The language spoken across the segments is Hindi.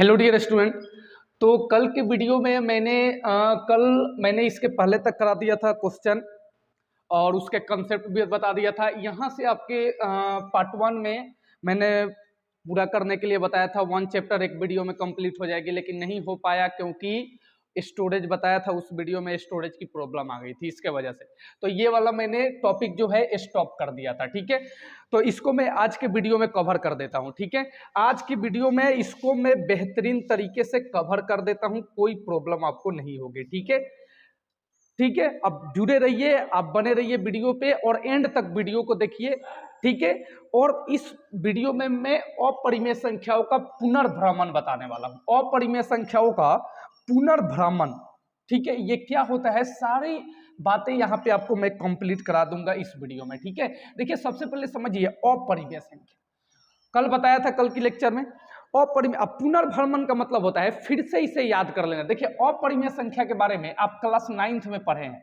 Hello dear student. तो कल के वीडियो में मैंने इसके पहले तक करा दिया था क्वेश्चन और उसके कंसेप्ट भी बता दिया था। यहाँ से आपके पार्ट 1 में मैंने पूरा करने के लिए बताया था। 1 चैप्टर एक वीडियो में कंप्लीट हो जाएगी, लेकिन नहीं हो पाया क्योंकि स्टोरेज बताया था उस वीडियो में स्टोरेज की प्रॉब्लम आ गई थी, इसके वजह से। तो ये वाला मैंने टॉपिक जो है स्टॉप कर दिया था, ठीक है। तो इसको मैं आज के वीडियो में कवर कर देता हूँ, ठीक है। आज की वीडियो में इसको मैं बेहतरीन तरीके से कवर कर देता हूँ, कोई प्रॉब्लम आपको नहीं होगी, ठीक है। ठीक है, अब जुड़े रहिए, आप बने रहिए वीडियो पे और एंड तक वीडियो को देखिए, ठीक है। और इस वीडियो में मैं अपरिमेय संख्याओं का पुनर्भ्रमण बताने वाला हूं। अपरिमेय संख्याओं का पुनर्भ्रमण, ठीक है। ये क्या होता है, सारी बातें यहाँ पे आपको मैं कंप्लीट करा दूंगा इस वीडियो में, ठीक है। देखिए, सबसे पहले समझिए अपरिमेय संख्या। कल बताया था, कल की लेक्चर में अपरिमेय। पुनर्भ्रमण का मतलब होता है फिर से इसे याद कर लेना। देखिए, अपरिमेय संख्या के बारे में आप क्लास 9th में पढ़े हैं।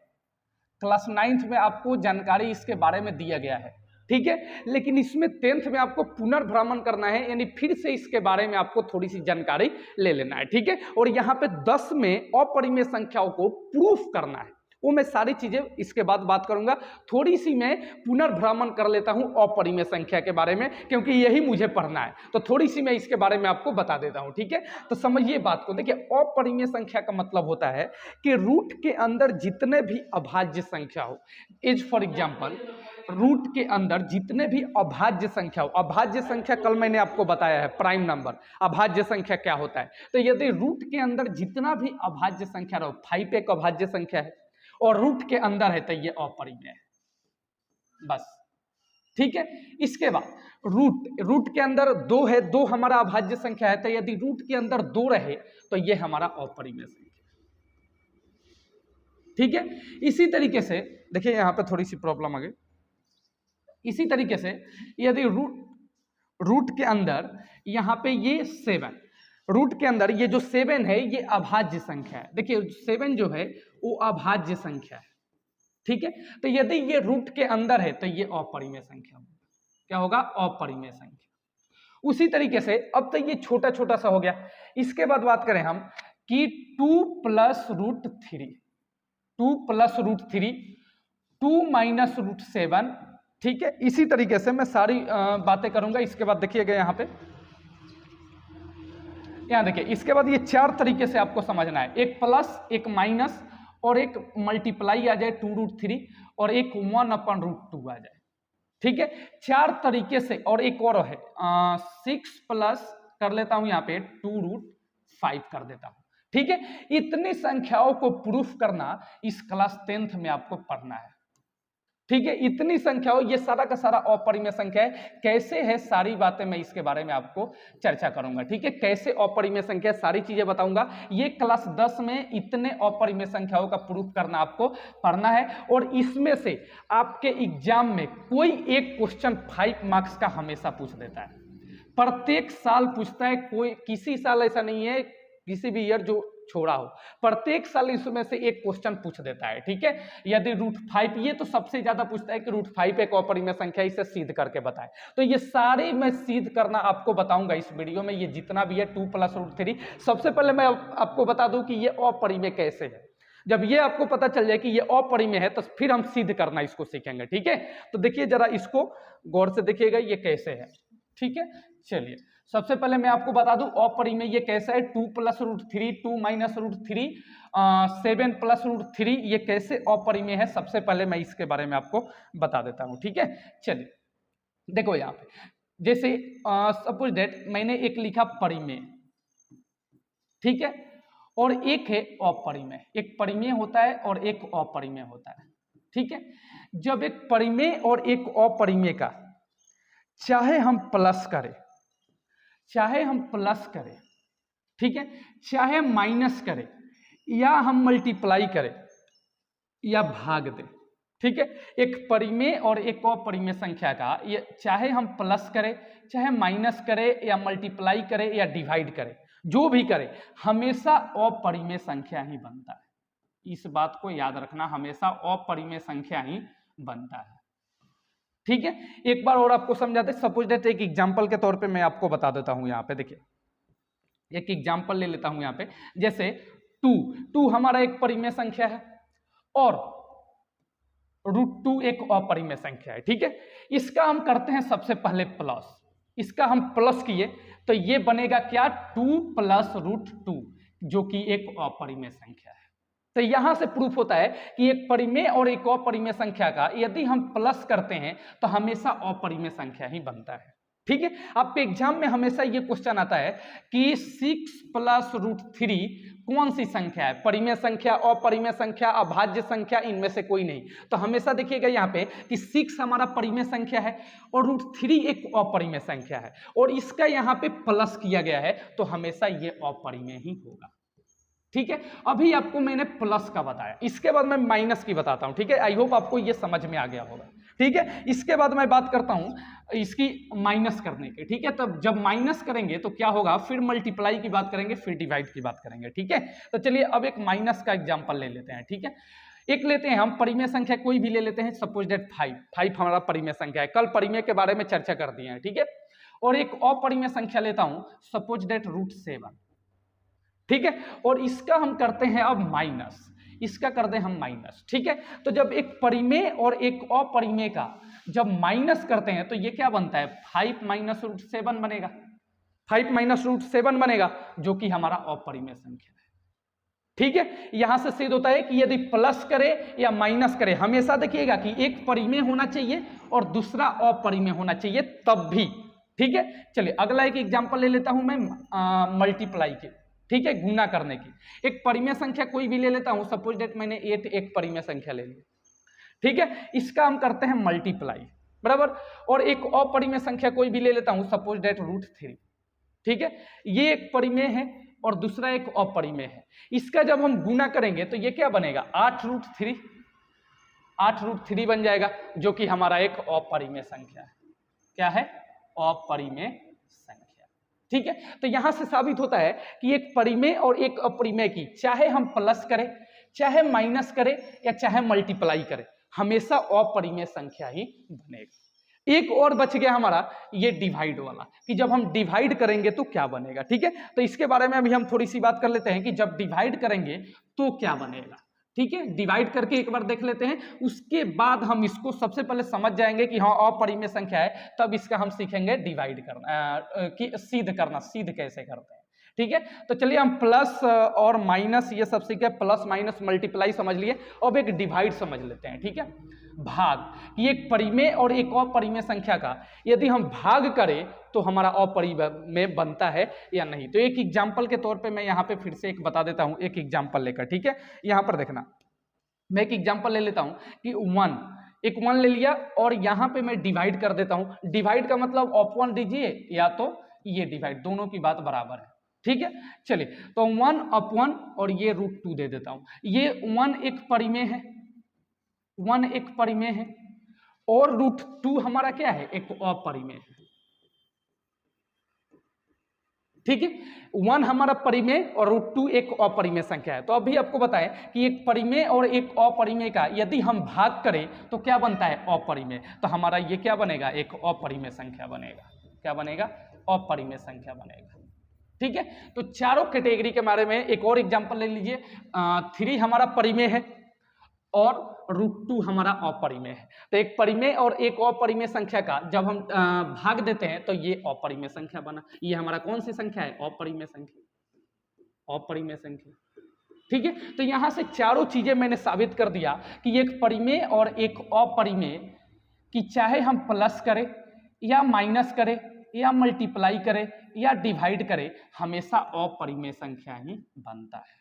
क्लास 9th में आपको जानकारी इसके बारे में दिया गया है, ठीक है। लेकिन इसमें 10th में आपको पुनर्भ्रमण करना है, यानी फिर से इसके बारे में आपको थोड़ी सी जानकारी ले लेना है, ठीक है। और यहाँ पे 10 में अपरिमेय संख्याओं को प्रूफ करना है, वो मैं सारी चीजें इसके बाद बात करूंगा। थोड़ी सी मैं पुनर्भ्रमण कर लेता हूं अपरिमेय संख्या के बारे में, क्योंकि यही मुझे पढ़ना है। तो थोड़ी सी मैं इसके बारे में आपको बता देता हूं, ठीक है। तो समझिए बात को। देखिए, अपरिमेय संख्या का मतलब होता है कि रूट के अंदर जितने भी अभाज्य संख्या हो, एज फॉर एग्जाम्पल रूट के अंदर जितने भी अभाज्य संख्या हो। अभाज्य संख्या कल मैंने आपको बताया है, प्राइम नंबर। अभाज्य संख्या क्या होता है, तो यदि रूट के अंदर जितना भी अभाज्य संख्या रहो, 5 एक अभाज्य संख्या है और रूट के अंदर है, तो ये अपरिमेय है, बस, ठीक है। इसके बाद रूट के अंदर 2 है, 2 हमारा अभाज्य संख्या है, तो यदि रूट के अंदर 2 रहे तो ये हमारा अपरिमेय संख्या, ठीक है। इसी तरीके से देखिए, यहां पे थोड़ी सी प्रॉब्लम आ गई। इसी तरीके से यदि रूट के अंदर यहां पे ये 7, रूट के अंदर ये जो 7 है ये अभाज्य संख्या है। देखिए, 7 जो है वो अभाज्य संख्या है, ठीक है। तो यदि ये रूट के अंदर है तो ये अपरिमेय संख्या होगा। क्या होगा? अपरिमेय संख्या। उसी तरीके से अब तो ये छोटा छोटा सा हो गया। इसके बाद बात करें हम कि 2 + √3, 2 + √3, 2 - √7, ठीक है। इसी तरीके से मैं सारी बातें करूंगा। इसके बाद देखिएगा यहाँ पे, यहाँ देखिए, इसके बाद ये 4 तरीके से आपको समझना है। एक प्लस, एक माइनस और एक मल्टीप्लाई आ जाए 2√3 और एक 1/√2 आ जाए, ठीक है। 4 तरीके से। और एक और है 6 प्लस कर लेता हूं यहाँ पे 2√5 कर देता हूं, ठीक है। इतनी संख्याओं को प्रूफ करना इस क्लास 10th में आपको पढ़ना है, ठीक है। इतनी संख्याओं, ये सारा का सारा अपरिमेय संख्या है। कैसे है सारी बातें मैं इसके बारे में आपको चर्चा करूंगा, ठीक है। कैसे अपरिमेय संख्या, सारी चीजें बताऊंगा। ये क्लास 10 में इतने अपरिमेय संख्याओं का प्रूफ करना आपको पढ़ना है। और इसमें से आपके एग्जाम में कोई एक क्वेश्चन 5 मार्क्स का हमेशा पूछ देता है, प्रत्येक साल पूछता है। कोई किसी साल ऐसा नहीं है, किसी भी ईयर जो छोड़ा हो, प्रत्येक साल इसमें से एक क्वेश्चन पूछ देता है, ठीक है। यदि √5, ये तो सबसे ज्यादा पूछता है कि √5 एक अपरिमेय संख्या, इसे सिद्ध करके बताए। तो ये सारे मैं सिद्ध करना आपको बताऊंगा इस वीडियो में। ये जितना भी है 2 + √3, सबसे पहले मैं आपको बता दूं कि ये अपरिमेय कैसे है। जब ये आपको पता चल जाए कि ये अपरिमेय है तो फिर हम सिद्ध करना इसको सीखेंगे, ठीक है। तो देखिए जरा इसको गौर से देखिएगा, ये कैसे है, ठीक है। चलिए, सबसे पहले मैं आपको बता दूं अपरिमेय ये कैसा है। 2 + √3, 2 - √3, 7 + √3, ये कैसे अपरिमेय है, सबसे पहले मैं इसके बारे में आपको बता देता हूं, ठीक है। चलिए, देखो यहाँ पे जैसे सपोज दैट मैंने एक लिखा परिमेय, ठीक है, और एक है अपरिमेय। एक परिमेय होता है और एक अपरिमेय होता है, ठीक है। जब एक परिमेय और एक अपरिमेय का चाहे हम प्लस करें, चाहे हम प्लस करें, ठीक है, चाहे माइनस करें, या हम मल्टीप्लाई करें या भाग दें, ठीक है। एक परिमेय और एक अपरिमेय संख्या का ये चाहे हम प्लस करें, चाहे माइनस करें, या मल्टीप्लाई करें या डिवाइड करें, जो भी करें, हमेशा अपरिमेय संख्या ही बनता है। इस बात को याद रखना, हमेशा अपरिमेय संख्या ही बनता है, ठीक है। एक बार और आपको समझाते, सपोज दैट एक एग्जांपल के तौर पे मैं आपको बता देता हूं। यहाँ पे देखिए, एक एग्जाम्पल ले लेता हूं यहाँ पे, जैसे 2 हमारा एक परिमेय संख्या है और √2 एक अपरिमेय संख्या है, ठीक है। इसका हम करते हैं सबसे पहले प्लस, इसका हम प्लस किए तो ये बनेगा क्या, 2 + √2, जो कि एक अपरिमेय संख्या है। तो यहां से प्रूफ होता है कि एक परिमेय और एक अपरिमेय संख्या का यदि हम प्लस करते हैं तो हमेशा अपरिमेय संख्या ही बनता है, ठीक है। आपके एग्जाम में हमेशा ये क्वेश्चन आता है कि 6 + √3 कौन सी संख्या है, परिमेय संख्या, अपरिमेय संख्या, अभाज्य संख्या, इनमें से कोई नहीं। तो हमेशा देखिएगा यहाँ पे कि 6 हमारा परिमेय संख्या है और √3 एक अपरिमेय संख्या है और इसका यहाँ पे प्लस किया गया है तो हमेशा ये अपरिमेय ही होगा, ठीक है। अभी आपको मैंने प्लस का बताया, इसके बाद मैं माइनस की बताता हूं, ठीक है। आई होप आपको ये समझ में आ गया होगा, ठीक है। इसके बाद मैं बात करता हूं इसकी माइनस करने की, ठीक है। तब जब माइनस करेंगे तो क्या होगा, फिर मल्टीप्लाई की बात करेंगे, फिर डिवाइड की बात करेंगे, ठीक है। तो चलिए अब एक माइनस का एग्जाम्पल ले लेते हैं, ठीक है। एक लेते हैं हम परिमेय संख्या कोई भी ले लेते हैं, सपोज दैट 5 हमारा परिमेय संख्या है, कल परिमेय के बारे में चर्चा कर दिए हैं, ठीक है। और एक अपरिमेय संख्या लेता हूं, सपोज दैट √7, ठीक है। और इसका हम करते हैं अब माइनस, इसका कर दें हम माइनस, ठीक है। तो जब एक परिमेय और एक अपरिमेय का जब माइनस करते हैं तो ये क्या बनता है, 5 - √7 बनेगा, 5 - √7 बनेगा, जो कि हमारा अपरिमेय संख्या है, ठीक है। यहां से सिद्ध होता है कि यदि प्लस करे या माइनस करे, हमेशा देखिएगा कि एक परिमेय होना चाहिए और दूसरा अपरिमेय होना चाहिए तब भी, ठीक है। चलिए अगला एक एग्जाम्पल ले लेता हूं मैं मल्टीप्लाई के, ठीक है, गुना करने की। एक परिमेय संख्या कोई भी ले लेता हूं, सपोज दैट मैंने 8 एक परिमेय संख्या ले ली, ठीक है। इसका हम करते हैं मल्टीप्लाई, बराबर। और एक अपरिमेय संख्या कोई भी ले लेता हूं, सपोज दैट √3, ठीक है। ये एक परिमेय है और दूसरा एक अपरिमेय है, इसका जब हम गुना करेंगे तो ये क्या बनेगा, 8√3 बन जाएगा, जो कि हमारा एक अपरिमेय संख्या है। क्या है, अपरिमेय संख्या, ठीक है। तो यहां से साबित होता है कि एक परिमेय और एक अपरिमेय की चाहे हम प्लस करें, चाहे माइनस करें या चाहे मल्टीप्लाई करें, हमेशा अपरिमेय संख्या ही बनेगा। एक और बच गया हमारा ये डिवाइड वाला, कि जब हम डिवाइड करेंगे तो क्या बनेगा, ठीक है। तो इसके बारे में अभी हम थोड़ी सी बात कर लेते हैं कि जब डिवाइड करेंगे तो क्या बनेगा, ठीक है। डिवाइड करके एक बार देख लेते हैं, उसके बाद हम इसको सबसे पहले समझ जाएंगे कि हाँ अपरिमेय संख्या है, तब इसका हम सीखेंगे डिवाइड करना कि सिद्ध करना, सिद्ध कैसे करते हैं, ठीक है। तो चलिए हम प्लस और माइनस ये सब सीखे, प्लस माइनस मल्टीप्लाई समझ लिए, अब एक डिवाइड समझ लेते हैं, ठीक है। भाग, कि एक परिमेय और एक अपरिमेय संख्या का यदि हम भाग करें तो हमारा अपरिमेय बनता है या नहीं। तो एक एग्जाम्पल के तौर पे मैं यहाँ पे फिर से एक बता देता हूँ, एक एग्जाम्पल लेकर, ठीक है। यहाँ पर देखना, मैं एक एग्जाम्पल ले लेता हूँ कि 1 ले लिया और यहाँ पे मैं डिवाइड कर देता हूँ। डिवाइड का मतलब /1 दीजिए या तो ये डिवाइड, दोनों की बात बराबर है, ठीक है। चलिए तो 1/1 और ये √2 दे देता हूँ। ये 1 एक परिमेय है, 1 एक परिमेय है और √2 हमारा क्या है, एक अपरिमेय है, ठीक है। 1 हमारा परिमेय और √2 एक अपरिमेय संख्या है। तो अभी आपको बताएं कि एक परिमेय और एक अपरिमेय का यदि हम भाग करें तो क्या बनता है, अपरिमेय। तो हमारा ये क्या बनेगा, एक अपरिमेय संख्या बनेगा। क्या बनेगा, अपरिमेय संख्या बनेगा, ठीक है। तो चारों कैटेगरी के बारे में एक और एग्जांपल ले लीजिए। 3 हमारा परिमेय है और √2 हमारा अपरिमेय है। तो एक परिमेय और एक अपरिमेय संख्या का जब हम भाग देते हैं तो ये अपरिमेय संख्या बना। ये हमारा कौन सी संख्या है, अपरिमेय संख्या, अपरिमेय संख्या, ठीक है। तो यहां से चारों चीजें मैंने साबित कर दिया कि एक परिमेय और एक अपरिमेय कि चाहे हम प्लस करें या माइनस करें या मल्टीप्लाई करें या डिवाइड करें, हमेशा अपरिमेय संख्या ही बनता है,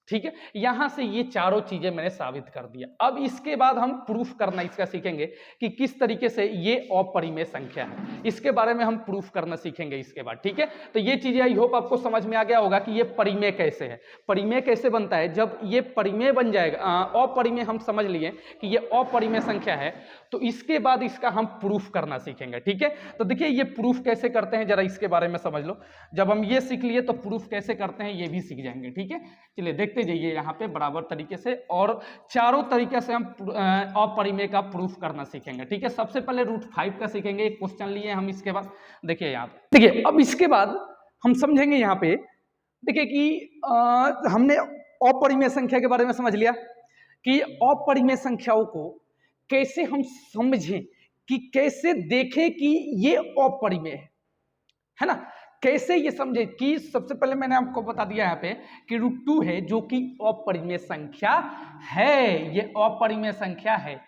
ठीक है। यहां से ये चारों चीजें मैंने साबित कर दिया। अब इसके बाद हम प्रूफ करना इसका सीखेंगे कि किस तरीके से ये अपरिमेय संख्या है, इसके बारे में हम प्रूफ करना सीखेंगे इसके बाद, ठीक है। तो ये चीजें आई होप आपको समझ में आ गया होगा कि ये परिमेय कैसे है, परिमेय कैसे बनता है। जब ये परिमेय बन जाएगा, अपरिमेय हम समझ लिए कि ये अपरिमेय संख्या है, तो इसके बाद इसका हम प्रूफ करना सीखेंगे, ठीक है। तो देखिए ये प्रूफ कैसे करते हैं जरा इसके बारे में समझ लो। जब हम ये सीख लिए तो प्रूफ कैसे करते हैं ये भी सीख जाएंगे, ठीक है। चलिए देखते जाइए यहाँ पे बराबर तरीके से, और चारों तरीके से हम अपरिमेय का प्रूफ करना सीखेंगे, ठीक है। सबसे पहले √5 का सीखेंगे, एक क्वेश्चन लिए हम इसके बाद। देखिए यहाँ पे देखिए, अब इसके बाद हम समझेंगे यहाँ पे देखिए कि हमने अपरिमेय संख्या के बारे में समझ लिया कि अपरिमेय संख्याओं को कैसे हम समझें, कि कैसे देखें कि ये अपरिमेय है ना, कैसे ये समझे कि सबसे पहले मैंने आपको बता दिया यहाँ पे कि √2 है जो कि अपरिमेय संख्या है, ये अपरिमेय संख्या है।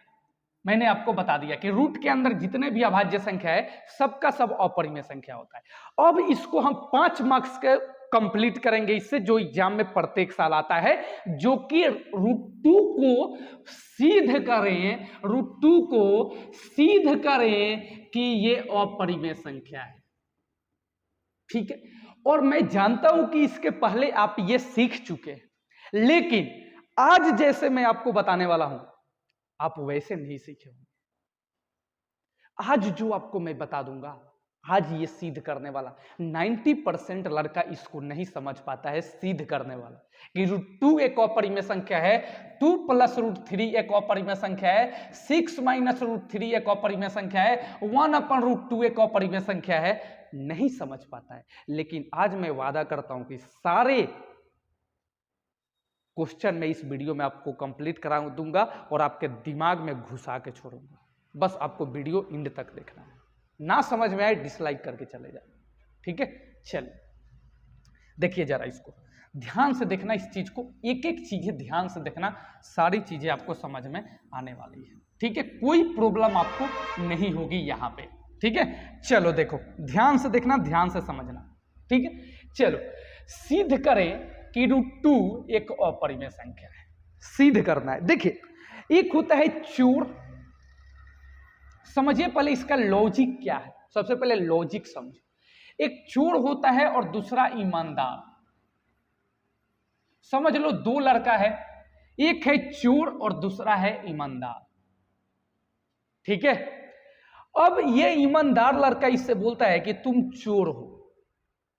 मैंने आपको बता दिया कि रूट के अंदर जितने भी अभाज्य संख्या है सबका सब अपरिमेय संख्या होता है। अब इसको हम 5 मार्क्स के कंप्लीट करेंगे इससे, जो एग्जाम में प्रत्येक साल आता है, जो कि √2 को सिद्ध करें, √2 को सिद्ध करें कि ये अपरिमेय संख्या है। ठीक है, और मैं जानता हूं कि इसके पहले आप ये सीख चुके हैं, लेकिन आज जैसे मैं आपको बताने वाला हूं आप वैसे नहीं सीखे होंगे। आज जो आपको मैं बता दूंगा, आज ये सिद्ध करने वाला 90% लड़का इसको नहीं समझ पाता है, सिद्ध करने वाला कि √2 एक अपरिमेय संख्या है, 2 + √3 एक अपरिमेय संख्या है, 6 - √3 एक अपरिमेय संख्या है, 1/√2 एक अपरिमेय संख्या है, नहीं समझ पाता है। लेकिन आज मैं वादा करता हूं कि सारे क्वेश्चन मैं इस वीडियो में आपको कंप्लीट करा दूंगा और आपके दिमाग में घुसा के छोड़ूंगा। बस आपको वीडियो एंड तक देखना है, ना समझ में आए डिसलाइक करके चले जाए। ठीक है, चलिए देखिए जरा, इसको ध्यान से देखना, इस चीज को एक एक चीजें ध्यान से देखना, सारी चीजें आपको समझ में आने वाली है। ठीक है, कोई प्रॉब्लम आपको नहीं होगी यहाँ पे। ठीक है, चलो देखो, ध्यान से देखना, ध्यान से समझना। ठीक है, चलो सिद्ध करें कि √2 एक अपरिमेय संख्या है। सिद्ध करना है। देखिए, एक होता है चोर, समझिए पहले इसका लॉजिक क्या है, सबसे पहले लॉजिक समझिए। एक चोर होता है और दूसरा ईमानदार। समझ लो, दो लड़का है, एक है चोर और दूसरा है ईमानदार। ठीक है, अब ये ईमानदार लड़का इससे बोलता है कि तुम चोर हो,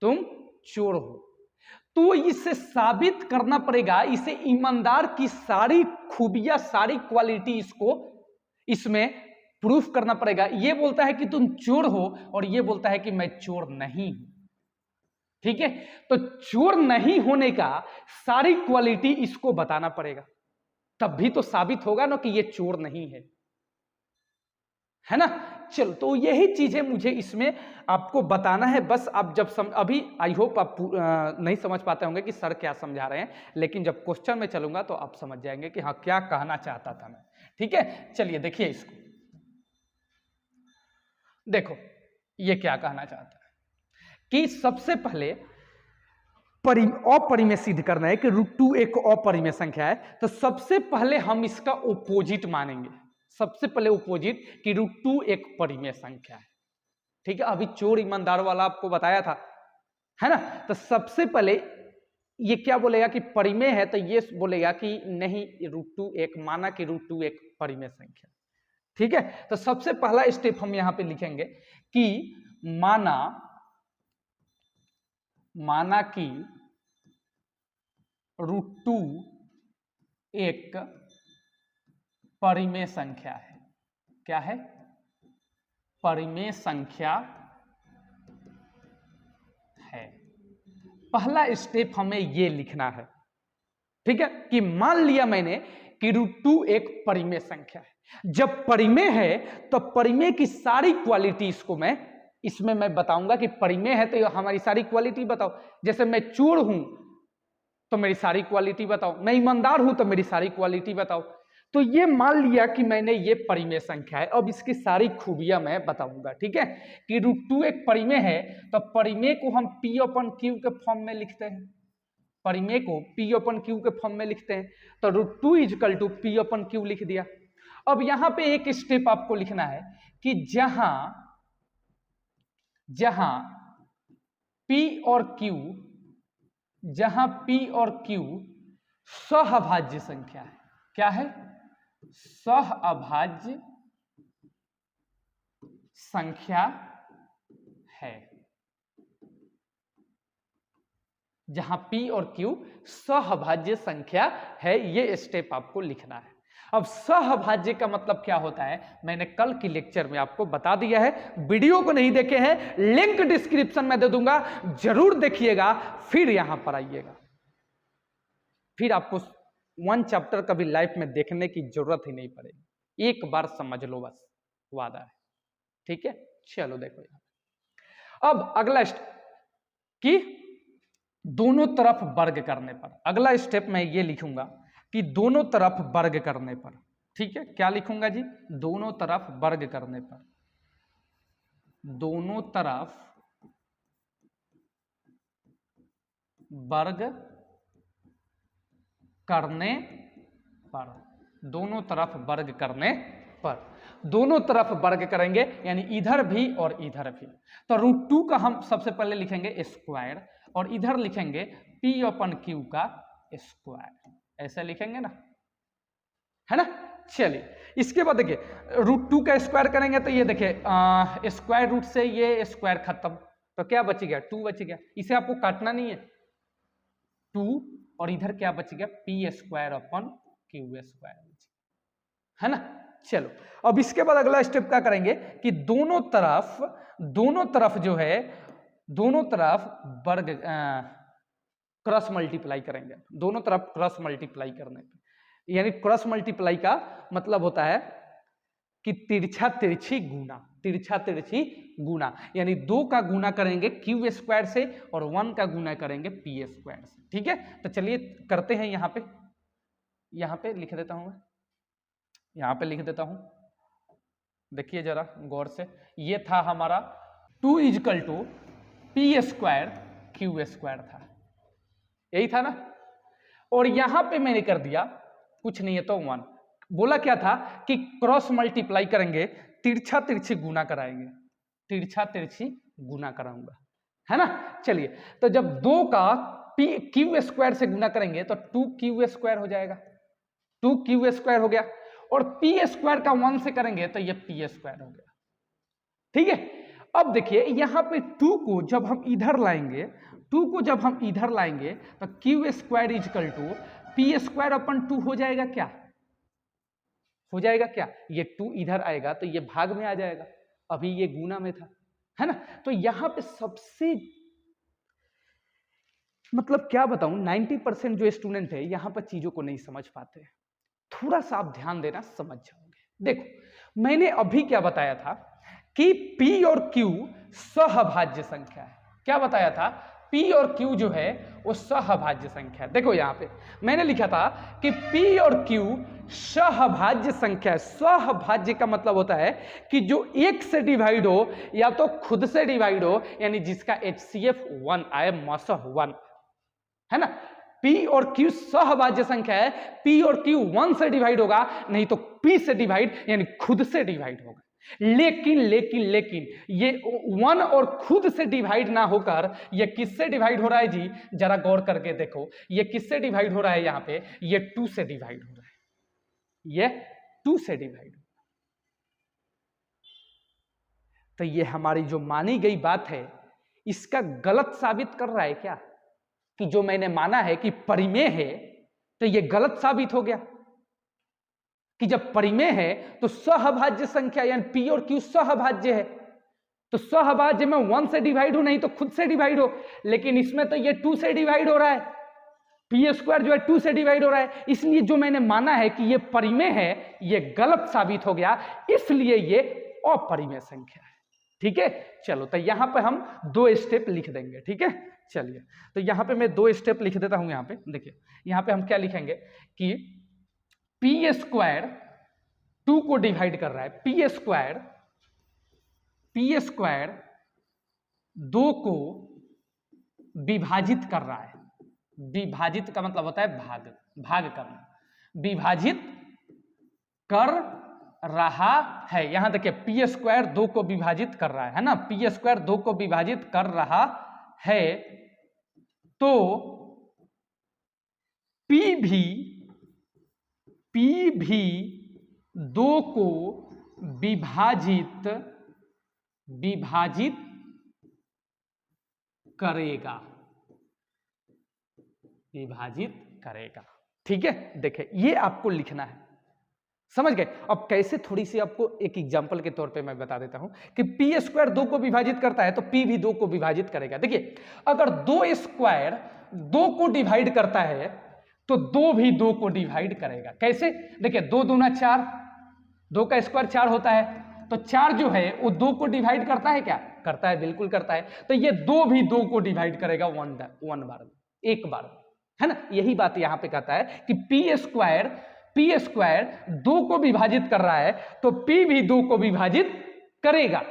तुम चोर हो, तो इसे साबित करना पड़ेगा, इसे ईमानदार की सारी खूबियां, सारी क्वालिटी इसको इसमें प्रूफ करना पड़ेगा। ये बोलता है कि तुम चोर हो और ये बोलता है कि मैं चोर नहीं हूं। ठीक है, तो चोर नहीं होने का सारी क्वालिटी इसको बताना पड़ेगा, तब भी तो साबित होगा ना कि ये चोर नहीं है ना। चलो, तो यही चीजें मुझे इसमें आपको बताना है। बस आप जब अभी आई होप आप नहीं समझ पाते होंगे कि सर क्या समझा रहे हैं, लेकिन जब क्वेश्चन में चलूंगा तो आप समझ जाएंगे कि हाँ क्या कहना चाहता था मैं। ठीक है, चलिए देखिए इसको, देखो ये क्या कहना चाहता है कि सबसे पहले अपरिमेय सिद्ध करना है कि √2 एक अपरिमेय संख्या है, तो सबसे पहले हम इसका ओपोजिट मानेंगे। सबसे पहले ओपोजिट कि √2 एक परिमेय संख्या है। ठीक है, अभी चोर ईमानदार वाला आपको बताया था, है ना। तो सबसे पहले ये क्या बोलेगा कि परिमेय है, तो ये बोलेगा कि नहीं, √2 एक, माना कि √2 एक परिमेय संख्या। ठीक है, तो सबसे पहला स्टेप हम यहां पे लिखेंगे कि माना कि √2 एक परिमेय संख्या है। क्या है? परिमेय संख्या है। पहला स्टेप हमें ये लिखना है, ठीक है, कि मान लिया मैंने कि √2 एक परिमेय संख्या है। जब परिमेय है तो परिमेय की सारी क्वालिटी इसमें मैं बताऊंगा कि परिमेय है तो हमारी सारी क्वालिटी बताओ। जैसे मैं चोर हूं तो मेरी सारी क्वालिटी बताओ, मैं ईमानदार हूं तो मेरी सारी क्वालिटी बताओ। तो ये मान लिया कि मैंने ये परिमेय संख्या है, अब इसकी सारी खूबियां मैं बताऊंगा। ठीक है, कि √2 एक परिमेय है तो परिमेय को हम P/Q के फॉर्म में लिखते हैं। परिमेय को P/Q के फॉर्म में लिखते हैं, तो √2 = P/Q लिख दिया। अब यहां पे एक स्टेप आपको लिखना है कि जहां P और Q सहअभाज्य संख्या है। क्या है? सहअभाज्य संख्या है। जहां P और Q सहअभाज्य संख्या है, ये स्टेप आपको लिखना है। अब सहभाज्य का मतलब क्या होता है मैंने कल की लेक्चर में आपको बता दिया है। वीडियो को नहीं देखे हैं लिंक डिस्क्रिप्शन में दे दूंगा, जरूर देखिएगा, फिर यहां पर आइएगा, फिर आपको 1 चैप्टर कभी लाइफ में देखने की जरूरत ही नहीं पड़ेगी, एक बार समझ लो बस, वादा है। ठीक है, चलो देखो यहां। अब अगला स्टेप कि दोनों तरफ वर्ग करने पर, अगला स्टेप मैं ये लिखूंगा कि दोनों तरफ वर्ग करने पर। ठीक है, क्या लिखूंगा जी? दोनों तरफ वर्ग करने पर, दोनों तरफ वर्ग करने पर, दोनों तरफ वर्ग करने पर, दोनों तरफ वर्ग करेंगे यानी इधर भी और इधर भी। तो √2 का हम सबसे पहले लिखेंगे स्क्वायर और इधर लिखेंगे P/Q का स्क्वायर, ऐसे लिखेंगे ना, है ना। चलिए इसके बाद देखिए √2 का स्क्वायर करेंगे तो ये देखिए स्क्वायर रूट से ये स्क्वायर खत्म, तो क्या बच गया? 2 बच गया। इसे आपको काटना नहीं है, 2 और इधर क्या बच गया? P²/Q², है ना। चलो अब इसके बाद अगला स्टेप क्या करेंगे कि दोनों तरफ जो है, दोनों तरफ वर्ग क्रॉस मल्टीप्लाई करेंगे, दोनों तरफ क्रॉस मल्टीप्लाई करने पे, यानी क्रॉस मल्टीप्लाई का मतलब होता है कि तिरछा तिरछी गुना, तिरछा तिरछी गुना, यानी 2 का गुना करेंगे Q² से और 1 का गुना करेंगे P² से। ठीक है, तो चलिए करते हैं। यहाँ पे लिख देता हूं मैं, यहाँ पे लिख देता हूं, देखिए जरा गौर से, ये था हमारा 2 = P²Q² था, यही था ना। और यहां पे मैंने कर दिया कुछ नहीं है तो 1, बोला क्या था कि क्रॉस मल्टीप्लाई करेंगे, तिरछा तिरछी गुना कराएंगे, तिरछा तिरछी गुना कराऊंगा, है ना। चलिए तो जब 2 का Q² से गुना करेंगे तो 2Q² हो जाएगा, 2Q² हो गया, और P² का 1 से करेंगे तो ये P² हो गया। ठीक है, अब देखिए यहां पे 2 को जब हम इधर लाएंगे, 2 को जब हम इधर लाएंगे तो Q² = P²/2 हो जाएगा, क्या हो जाएगा? क्या ये 2 इधर आएगा तो ये भाग में आ जाएगा, अभी ये गुना में था, है ना। तो यहां पे सबसे मतलब क्या बताऊं, 90% जो स्टूडेंट है यहां पर चीजों को नहीं समझ पाते, थोड़ा सा आप ध्यान देना, समझ जाओगे। देखो मैंने अभी क्या बताया था कि P और Q सहभाज्य संख्या है, क्या बताया था? P और Q जो है वो सहभाज्य संख्या है। देखो यहां पे मैंने लिखा था कि P और Q सहभाज्य संख्या है। सहभाज्य का मतलब होता है कि जो एक से डिवाइड हो या तो खुद से डिवाइड हो, यानी जिसका HCF 1 आए, मसह 1, है ना। P और Q सहभाज्य संख्या है, P और Q 1 से डिवाइड होगा, नहीं तो P से डिवाइड यानी खुद से डिवाइड होगा। लेकिन ये 1 और खुद से डिवाइड ना होकर ये किससे डिवाइड हो रहा है जी? जरा गौर करके देखो, ये किससे डिवाइड हो रहा है? यहां पे ये 2 से डिवाइड हो रहा है, ये 2 से डिवाइड हो रहा है। तो ये हमारी जो मानी गई बात है इसका गलत साबित कर रहा है क्या? कि जो मैंने माना है कि परिमेय है तो ये गलत साबित हो गया कि जब परिमेय है तो सहभाज्य संख्या यानी P और Q सहभाज्य है, तो सहभाज्य में 1 से डिवाइड हो, नहीं तो खुद से डिवाइड हो, लेकिन इसमें तो ये 2 से डिवाइड हो रहा है, P² जो है 2 से डिवाइड हो रहा है, इसलिए जो मैंने माना है कि ये परिमेय है ये गलत साबित हो गया, इसलिए ये अपरिमेय संख्या है। ठीक है, चलो तो यहां पे हम 2 स्टेप लिख देंगे। ठीक है, चलिए तो यहां पे मैं 2 स्टेप लिख देता हूं। यहां पे देखिए, यहां पे हम क्या लिखेंगे कि P² 2 को डिवाइड कर रहा है, P² 2 को विभाजित कर रहा है। विभाजित का मतलब होता है भाग करना, विभाजित कर रहा है। यहां देखिए P² 2 को विभाजित कर रहा है ना, P² 2 को विभाजित कर रहा है, तो P भी 2 को विभाजित करेगा, विभाजित करेगा। ठीक है, देखिए ये आपको लिखना है, समझ गए। अब कैसे, थोड़ी सी आपको एक एग्जांपल के तौर पे मैं बता देता हूं कि पी स्क्वायर 2 को विभाजित करता है तो पी भी 2 को विभाजित करेगा। देखिए अगर 2 स्क्वायर 2 को डिवाइड करता है तो 2 भी 2 को डिवाइड करेगा। कैसे, देखिए 2 दूना 4, 2 का स्क्वायर 4 होता है, तो 4 जो है वो 2 को डिवाइड करता है क्या, करता है, बिल्कुल करता है। तो ये 2 भी 2 को डिवाइड करेगा वन बार, एक बार, है ना। यही बात यहां पे कहता है कि पी स्क्वायर 2 को विभाजित कर रहा है तो पी भी 2 को विभाजित करेगा,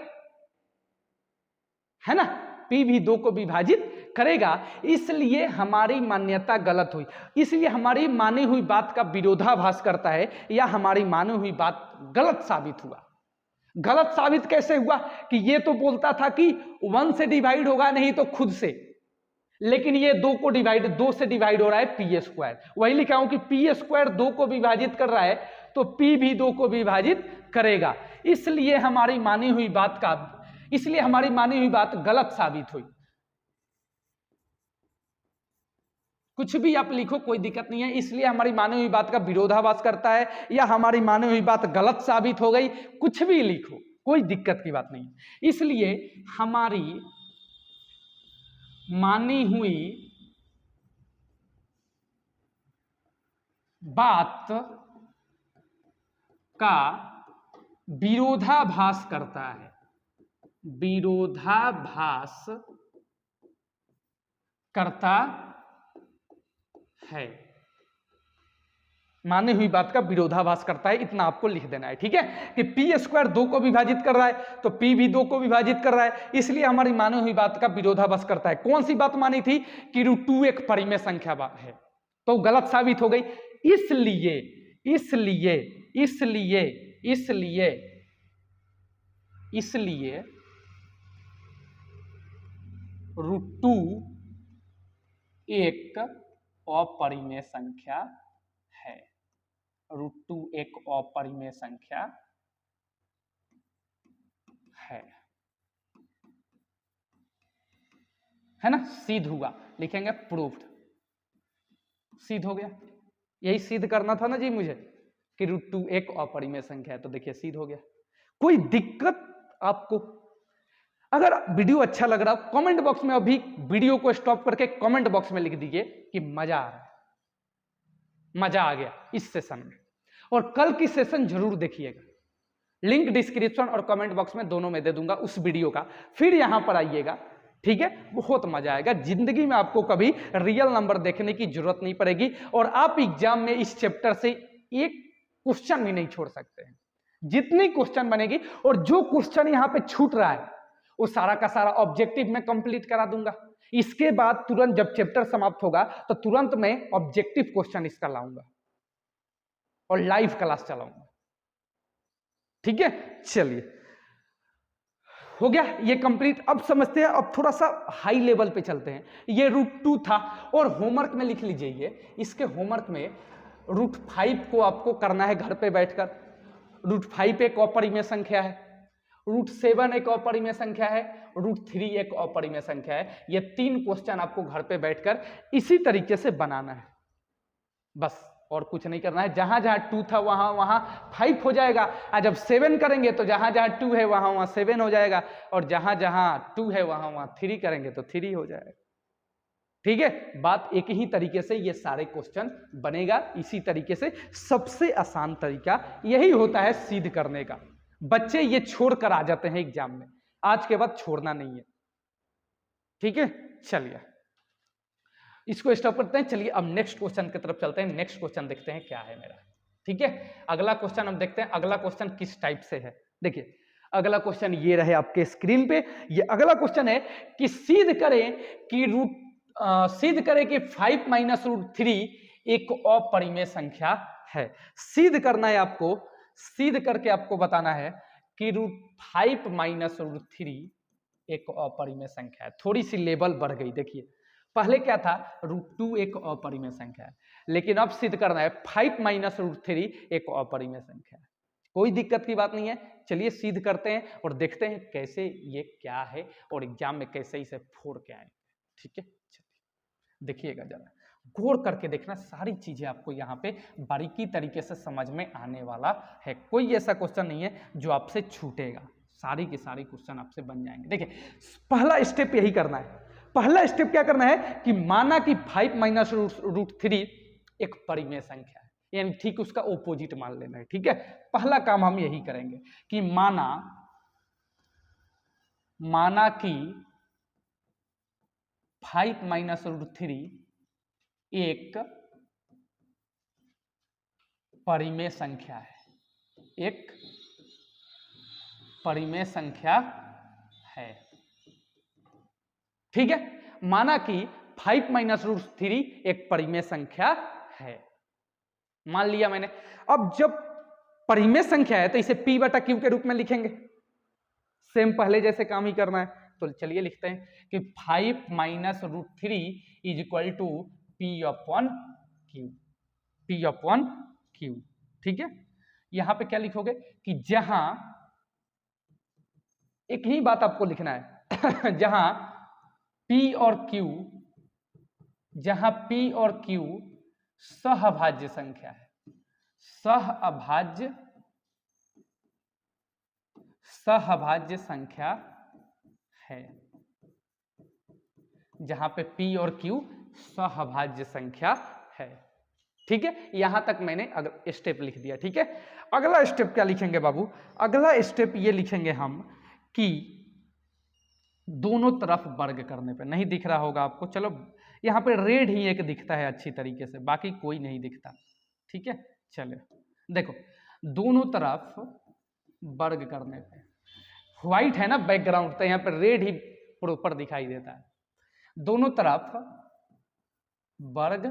है ना, पी भी 2 को विभाजित करेगा। इसलिए हमारी मान्यता गलत हुई, इसलिए हमारी मानी हुई बात का विरोधाभास करता है, या हमारी मानी हुई बात गलत साबित हुआ। गलत साबित कैसे हुआ कि ये तो बोलता था कि 1 से डिवाइड होगा, नहीं तो खुद से, लेकिन ये 2 से डिवाइड हो रहा है पी स्क्वायर। वही लिखा हूं कि पी स्क्वायर 2 को विभाजित कर रहा है तो पी भी 2 को विभाजित करेगा। इसलिए हमारी मानी हुई बात गलत साबित हुई। कुछ भी आप लिखो, कोई दिक्कत नहीं है। इसलिए हमारी मानी हुई बात का विरोधाभास करता है, या हमारी मानी हुई बात गलत साबित हो गई, कुछ भी लिखो, कोई दिक्कत की बात नहीं। इसलिए हमारी मानी हुई बात का विरोधाभास करता है, विरोधाभास करता है, मानी हुई बात का विरोधाभास करता है, इतना आपको लिख देना है, ठीक है। कि पी स्क्वायर 2 को विभाजित कर रहा है तो पी भी 2 को विभाजित कर रहा है, इसलिए हमारी मानी हुई बात का विरोधाभास करता है। कौन सी बात मानी थी कि √2 एक परिमेय संख्या है, तो गलत साबित हो गई। इसलिए इसलिए इसलिए इसलिए इसलिए √2 एक अपरिमेय संख्या है, √2 एक अपरिमेय संख्या है ना। सिद्ध हुआ, लिखेंगे प्रूव्ड, सिद्ध हो गया। यही सिद्ध करना था ना जी मुझे कि √2 एक अपरिमेय संख्या है, तो देखिए सिद्ध हो गया। कोई दिक्कत आपको? अगर वीडियो अच्छा लग रहा हो, कमेंट बॉक्स में अभी वीडियो को स्टॉप करके कमेंट बॉक्स में लिख दीजिए कि मजा आ रहा है, मजा आ गया इस सेशन में। और कल की सेशन जरूर देखिएगा, लिंक डिस्क्रिप्शन और कमेंट बॉक्स में दोनों में दे दूंगा उस वीडियो का, फिर यहां पर आइएगा, ठीक है। बहुत मजा आएगा, जिंदगी में आपको कभी रियल नंबर देखने की जरूरत नहीं पड़ेगी, और आप एग्जाम में इस चैप्टर से एक क्वेश्चन भी नहीं छोड़ सकते हैं। जितनी क्वेश्चन बनेगी, और जो क्वेश्चन यहां पे छूट रहा है वो सारा का सारा ऑब्जेक्टिव में कंप्लीट करा दूंगा। इसके बाद तुरंत जब चैप्टर समाप्त होगा तो तुरंत मैं ऑब्जेक्टिव क्वेश्चन इसका लाऊंगा और लाइव क्लास चलाऊंगा, ठीक है। चलिए हो गया ये कंप्लीट। अब समझते हैं, अब थोड़ा सा हाई लेवल पे चलते हैं। ये √2 था, और होमवर्क में लिख लीजिए, इसके होमवर्क में √5 को आपको करना है घर पे बैठकर। √5 एक अपरिमेय संख्या है, √7 एक अपरिमेय संख्या है, √3 एक अपरिमेय संख्या है। ये 3 क्वेश्चन आपको घर पे बैठकर इसी तरीके से बनाना है, बस और कुछ नहीं करना है। जहां जहां 2 था वहां 5 हो जाएगा, और जब 7 करेंगे तो जहां जहां 2 है वहां 7 हो जाएगा, और जहां जहां 2 है वहां 3 करेंगे तो 3 हो जाएगा, ठीक है। बात एक ही तरीके से ये सारे क्वेश्चन बनेगा, इसी तरीके से। सबसे आसान तरीका यही होता है सिद्ध करने का। बच्चे ये छोड़कर आ जाते हैं एग्जाम में, आज के बाद छोड़ना नहीं है, ठीक है। चलिए इसको स्टॉप करते हैं। चलिए अब नेक्स्ट क्वेश्चन की तरफ चलते हैं। नेक्स्ट क्वेश्चन देखते हैं क्या है मेरा, ठीक है। अगला क्वेश्चन हम देखते हैं, अगला क्वेश्चन किस टाइप से है। देखिए अगला क्वेश्चन ये रहे आपके स्क्रीन पे। ये अगला क्वेश्चन है कि सिद्ध करें कि 5 - √3 एक अपरिमेय संख्या है। सिद्ध करना है आपको, सिद्ध करके आपको बताना है कि √5 - √3 एक अपरिमेय संख्या है। थोड़ी सी लेवल बढ़ गई। देखिए पहले क्या था, √2 एक अपरिमेय संख्या है, लेकिन अब सिद्ध करना है 5 - √3 एक अपरिमेय संख्या है। कोई दिक्कत की बात नहीं है। चलिए सिद्ध करते हैं और देखते हैं कैसे ये क्या है और एग्जाम में कैसे इसे फोड़ के आएंगे, ठीक है। चलिए देखिएगा जरा, गौर करके देखना, सारी चीजें आपको यहाँ पे बारीकी तरीके से समझ में आने वाला है। कोई ऐसा क्वेश्चन नहीं है जो आपसे छूटेगा, सारी के सारी क्वेश्चन आपसे बन जाएंगे। देखिए पहला स्टेप यही करना है। पहला स्टेप क्या करना है कि माना कि 5 माइनस रूट 3 एक परिमेय संख्या है, यानी ठीक उसका ओपोजिट मान लेना है। ठीक है, पहला काम हम यही करेंगे कि माना कि 5 माइनस रूट 3 एक परिमेय संख्या है, एक परिमेय संख्या है। ठीक है, माना कि 5 माइनस रूट 3 एक परिमेय संख्या है, मान लिया मैंने। अब जब परिमेय संख्या है तो इसे p बटा क्यू के रूप में लिखेंगे, सेम पहले जैसे काम ही करना है। तो चलिए लिखते हैं कि 5 minus root 3 is equal to p upon q, p upon q. ठीक है, यहां पे क्या लिखोगे कि जहां एक ही बात आपको लिखना है जहां P और Q सहअभाज्य संख्या है, सहअभाज्य संख्या है, जहां पे P और Q सहअभाज्य संख्या है। ठीक है, यहां तक मैंने अगर स्टेप लिख दिया। ठीक है, अगला स्टेप क्या लिखेंगे बाबू? अगला स्टेप ये लिखेंगे हम कि दोनों तरफ वर्ग करने पे, नहीं दिख रहा होगा आपको, चलो यहाँ पे रेड ही एक दिखता है अच्छी तरीके से, बाकी कोई नहीं दिखता। ठीक है, चलो देखो दोनों तरफ वर्ग करने पे, व्हाइट है ना बैकग्राउंड, तो यहाँ पे रेड ही प्रॉपर दिखाई देता है। दोनों तरफ वर्ग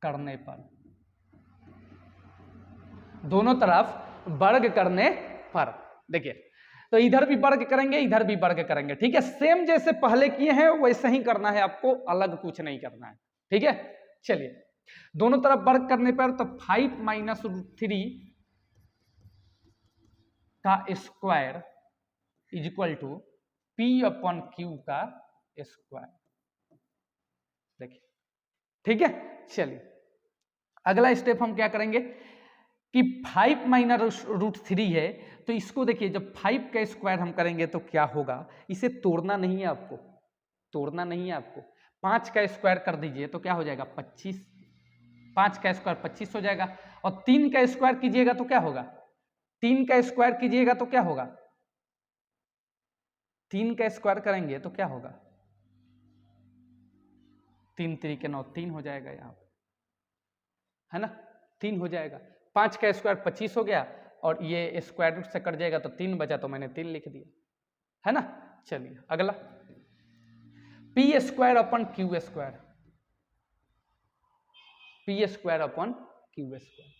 करने पर, दोनों तरफ वर्ग करने पर देखिए, तो इधर भी वर्ग करेंगे, इधर भी वर्ग करेंगे। ठीक है, सेम जैसे पहले किए हैं वैसे ही करना है आपको, अलग कुछ नहीं करना है। ठीक है, चलिए दोनों तरफ वर्ग करने पर तो 5 माइनस रूट 3 का square is equal to p upon q का स्क्वायर। देखिए ठीक है, चलिए अगला स्टेप हम क्या करेंगे कि 5 माइनस रूट 3 है, तो इसको देखिए जब 5 का स्क्वायर हम करेंगे तो क्या होगा, इसे तोड़ना नहीं है आपको, तोड़ना नहीं है आपको। 5 का स्क्वायर कर दीजिए तो क्या हो जाएगा 25, 5 का स्क्वायर 25 हो जाएगा। और 3 का स्क्वायर कीजिएगा तो क्या होगा, 3 का स्क्वायर कीजिएगा तो क्या होगा, 3 का स्क्वायर करेंगे तो क्या होगा, 3 3 के 9, 3 हो जाएगा यहाँ पे, है ना, 3 हो जाएगा। 5 का स्क्वायर 25 हो गया और ये स्क्वायर रूट से कट जाएगा तो 3 बचा, तो मैंने 3 लिख दिया, है ना। चलिए अगला P square upon q square, P square upon q square.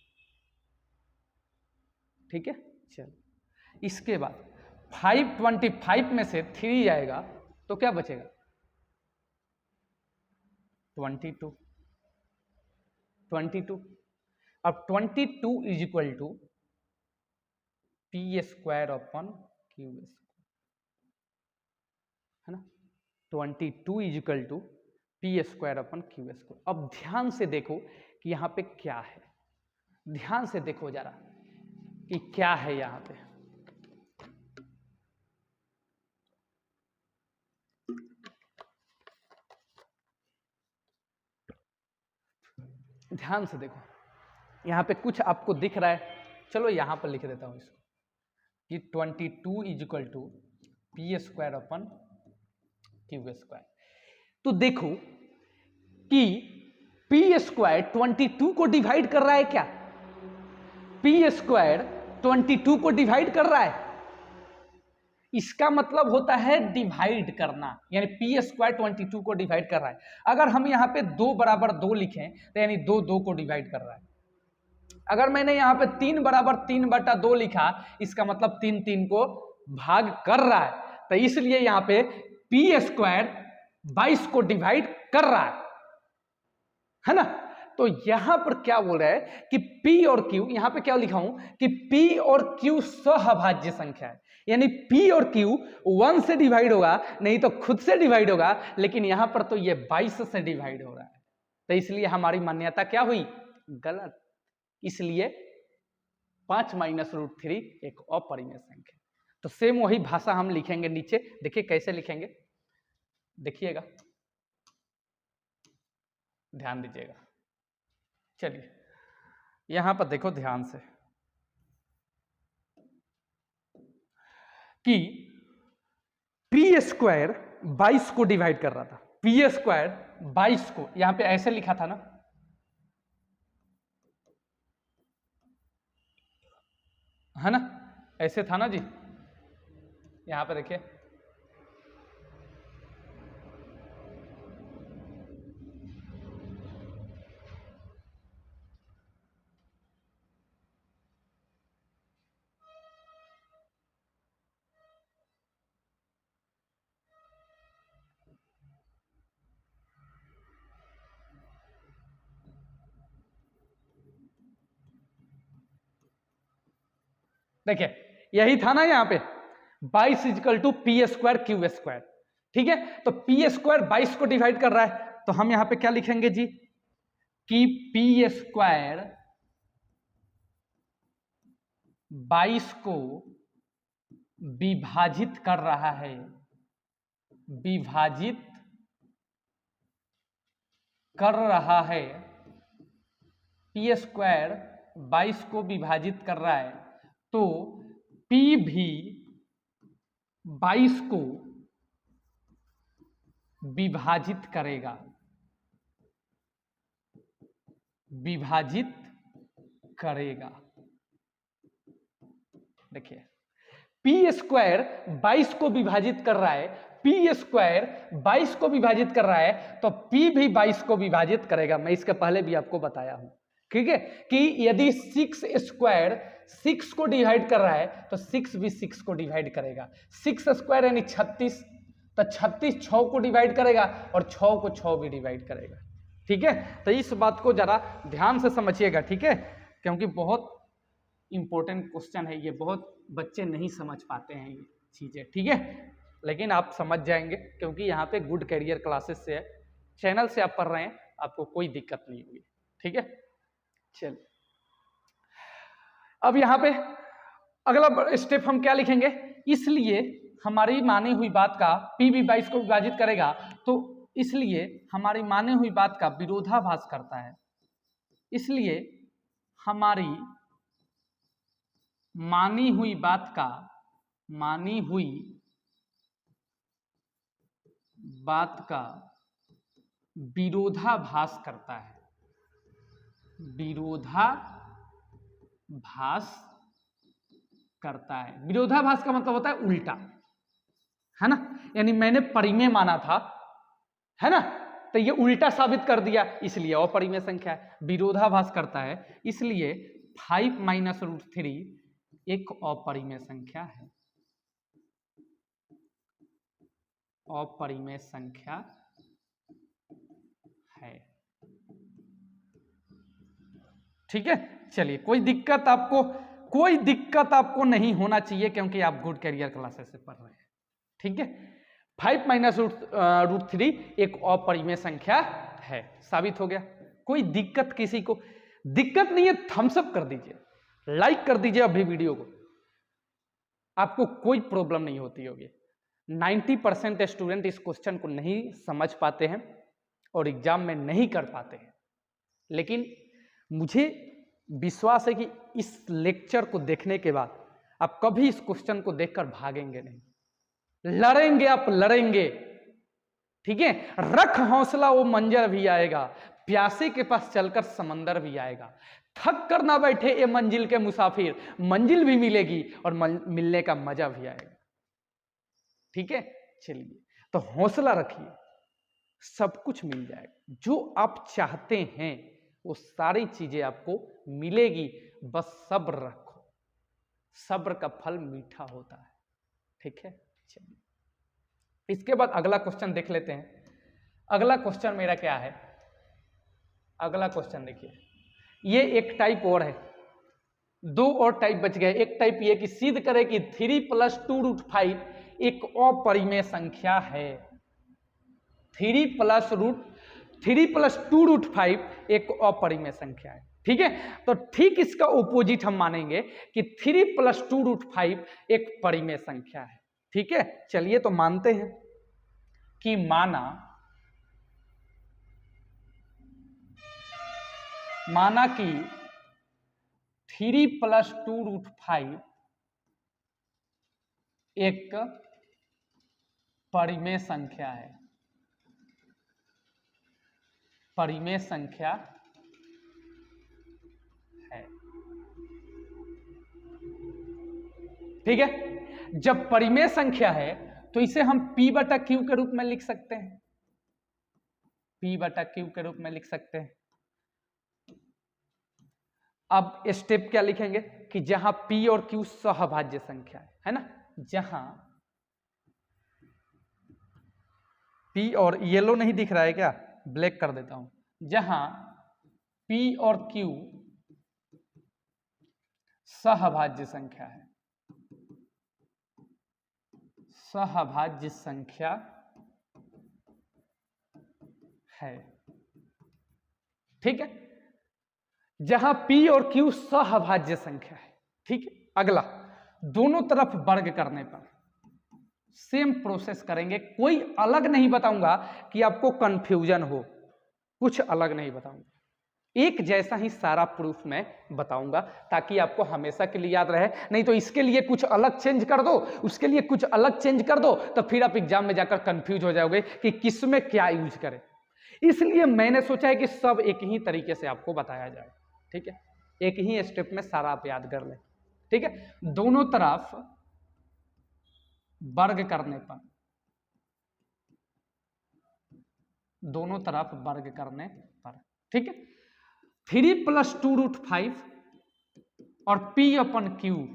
ठीक है, चलो इसके बाद 525 में से 3 जाएगा तो क्या बचेगा 22, 22। अब 22 is equal to p square upon q square, है ना। 22 is equal to p square upon q square. अब ध्यान से देखो कि यहां पे क्या है, ध्यान से देखो जरा कि क्या है यहां पे। ध्यान से देखो यहां पे कुछ आपको दिख रहा है, चलो यहां पर लिख देता हूं इसको कि 22 is equal to p square upon q square. तो देखो कि पी स्क्वायर 22 को डिवाइड कर रहा है क्या, पी स्क्वायर 22 को डिवाइड कर रहा है, इसका मतलब होता है डिवाइड करना, यानी पी स्क्वायर 22 को डिवाइड कर रहा है। अगर हम यहाँ पे 2 बराबर 2 लिखें तो यानी 2 2 को डिवाइड कर रहा है। अगर मैंने यहाँ पे 3 बराबर 3 बटा 2 लिखा, इसका मतलब 3 3 को भाग कर रहा है, तो इसलिए यहाँ पे पी स्क्वायर 22 को डिवाइड कर रहा है ना। तो यहां पर क्या बोल रहा है कि P और Q, यहां पे क्या लिखा हूं कि P और Q सहअभाज्य संख्या है, यानी P और Q 1 से डिवाइड होगा, नहीं तो खुद से डिवाइड होगा, लेकिन यहां पर तो ये 22 से डिवाइड हो रहा है, तो इसलिए हमारी मान्यता क्या हुई? गलत। इसलिए 5 माइनस रूट 3 एक अपरिमेय संख्या। तो सेम वही भाषा हम लिखेंगे नीचे, देखिए कैसे लिखेंगे, देखिएगा, ध्यान दीजिएगा। चलिए यहां पर देखो ध्यान से कि पी स्क्वायर 22 को डिवाइड कर रहा था, पी स्क्वायर 22 को यहां पे ऐसे लिखा था ना, है ना, ऐसे था ना जी, यहां पे देखिए, देखिए यही था ना यहां पे 22 is equal to p square q square, ठीक है। तो पी स्क्वायर 22 को डिवाइड कर रहा है, तो हम यहां पे क्या लिखेंगे जी कि पी स्क्वायर 22 को विभाजित कर रहा है, विभाजित कर रहा है, पी स्क्वायर 22 को विभाजित कर रहा है, तो P भी 22 को विभाजित करेगा, विभाजित करेगा। देखिए पी स्क्वायर 22 को विभाजित कर रहा है, पी स्क्वायर 22 को विभाजित कर रहा है, तो P भी 22 को विभाजित करेगा। मैं इसके पहले भी आपको बताया हूं, ठीक है, कि यदि 6 स्क्वायर 6 को डिवाइड कर रहा है तो 6 भी 6 को डिवाइड करेगा। 6 स्क्वायर यानी 36, तो 36 6 को डिवाइड करेगा और 6 को 6 भी डिवाइड करेगा, ठीक है। तो इस बात को जरा ध्यान से समझिएगा, ठीक है, क्योंकि बहुत इंपॉर्टेंट क्वेश्चन है ये, बहुत बच्चे नहीं समझ पाते हैं ये चीजें, ठीक है, लेकिन आप समझ जाएंगे क्योंकि यहाँ पे गुड कैरियर क्लासेस से है, चैनल से आप पढ़ रहे हैं, आपको कोई दिक्कत नहीं होगी, ठीक है। चलिए अब यहाँ पे अगला स्टेप हम क्या लिखेंगे, इसलिए हमारी मानी हुई बात का P भी 22 को विभाजित करेगा, तो इसलिए हमारी मानी हुई बात का विरोधाभास करता है, इसलिए हमारी मानी हुई बात का, मानी हुई बात का विरोधाभास करता है, विरोधाभास करता है। विरोधाभास का मतलब होता है उल्टा, है ना, यानी मैंने परिमेय माना था, है ना, तो ये उल्टा साबित कर दिया, इसलिए अपरिमेय संख्या है। विरोधाभास करता है, इसलिए 5 माइनस रूट 3 एक अपरिमेय संख्या है, अपरिमेय संख्या है, ठीक है। चलिए कोई दिक्कत आपको नहीं होना चाहिए क्योंकि आप गुड कैरियर क्लासेस से पढ़ रहे हैं, ठीक है। 5 माइनस रूट 3 एक अपरिमेय संख्या है, साबित हो गया। कोई दिक्कत किसी को दिक्कत नहीं है, थम्स अप कर दीजिए, लाइक कर दीजिए अभी वीडियो को, आपको कोई प्रॉब्लम नहीं होती होगी। 90% स्टूडेंट इस क्वेश्चन को नहीं समझ पाते हैं और एग्जाम में नहीं कर पाते हैं, लेकिन मुझे विश्वास है कि इस लेक्चर को देखने के बाद आप कभी इस क्वेश्चन को देखकर भागेंगे नहीं, लड़ेंगे, आप लड़ेंगे, ठीक है। रख हौसला, वो मंजर भी आएगा, प्यासे के पास चलकर समंदर भी आएगा, थक कर ना बैठे ये मंजिल के मुसाफिर, मंजिल भी मिलेगी और मिलने का मजा भी आएगा, ठीक है। चलिए तो हौसला रखिए, सब कुछ मिल जाएगा, जो आप चाहते हैं वो सारी चीजें आपको मिलेगी, बस सब्र रखो, सब्र का फल मीठा होता है, ठीक है। चलिए इसके बाद अगला क्वेश्चन देख लेते हैं। अगला क्वेश्चन मेरा क्या है, अगला क्वेश्चन देखिए, ये एक टाइप और है, दो और टाइप बच गए। एक टाइप ये कि सिद्ध करे कि 3 + 2√5 एक अपरिमेय संख्या है। 3 + 2√5 एक अपरिमेय संख्या है। ठीक है, तो ठीक इसका ओपोजिट हम मानेंगे कि 3 + 2√5 एक परिमेय संख्या है। ठीक है, चलिए तो मानते हैं कि माना कि 3 + 2√5 एक परिमेय संख्या है। परिमेय संख्या है। ठीक है, जब परिमेय संख्या है तो इसे हम P/Q के रूप में लिख सकते हैं। P/Q के रूप में लिख सकते हैं। अब स्टेप क्या लिखेंगे कि जहां P और Q सहभाज्य संख्या है ना, जहां P और येलो नहीं दिख रहा है क्या, ब्लैक कर देता हूं, जहां P और Q सहभाज्य संख्या है, सहभाज्य संख्या है। ठीक है, जहां P और Q सहभाज्य संख्या है। ठीक है, अगला दोनों तरफ वर्ग करने पर सेम प्रोसेस करेंगे। कोई अलग नहीं बताऊंगा कि आपको कंफ्यूजन हो, कुछ अलग नहीं बताऊंगा, एक जैसा ही सारा प्रूफ मैं बताऊंगा ताकि आपको हमेशा के लिए याद रहे। नहीं तो इसके लिए कुछ अलग चेंज कर दो, उसके लिए कुछ अलग चेंज कर दो, तो फिर आप एग्जाम में जाकर कंफ्यूज हो जाओगे कि किस में क्या यूज करें। इसलिए मैंने सोचा है कि सब एक ही तरीके से आपको बताया जाए। ठीक है, एक ही स्टेप में सारा आप याद कर लें। ठीक है, दोनों तरफ वर्ग करने पर, दोनों तरफ वर्ग करने पर, ठीक है, 3 + 2√5 और P/Q,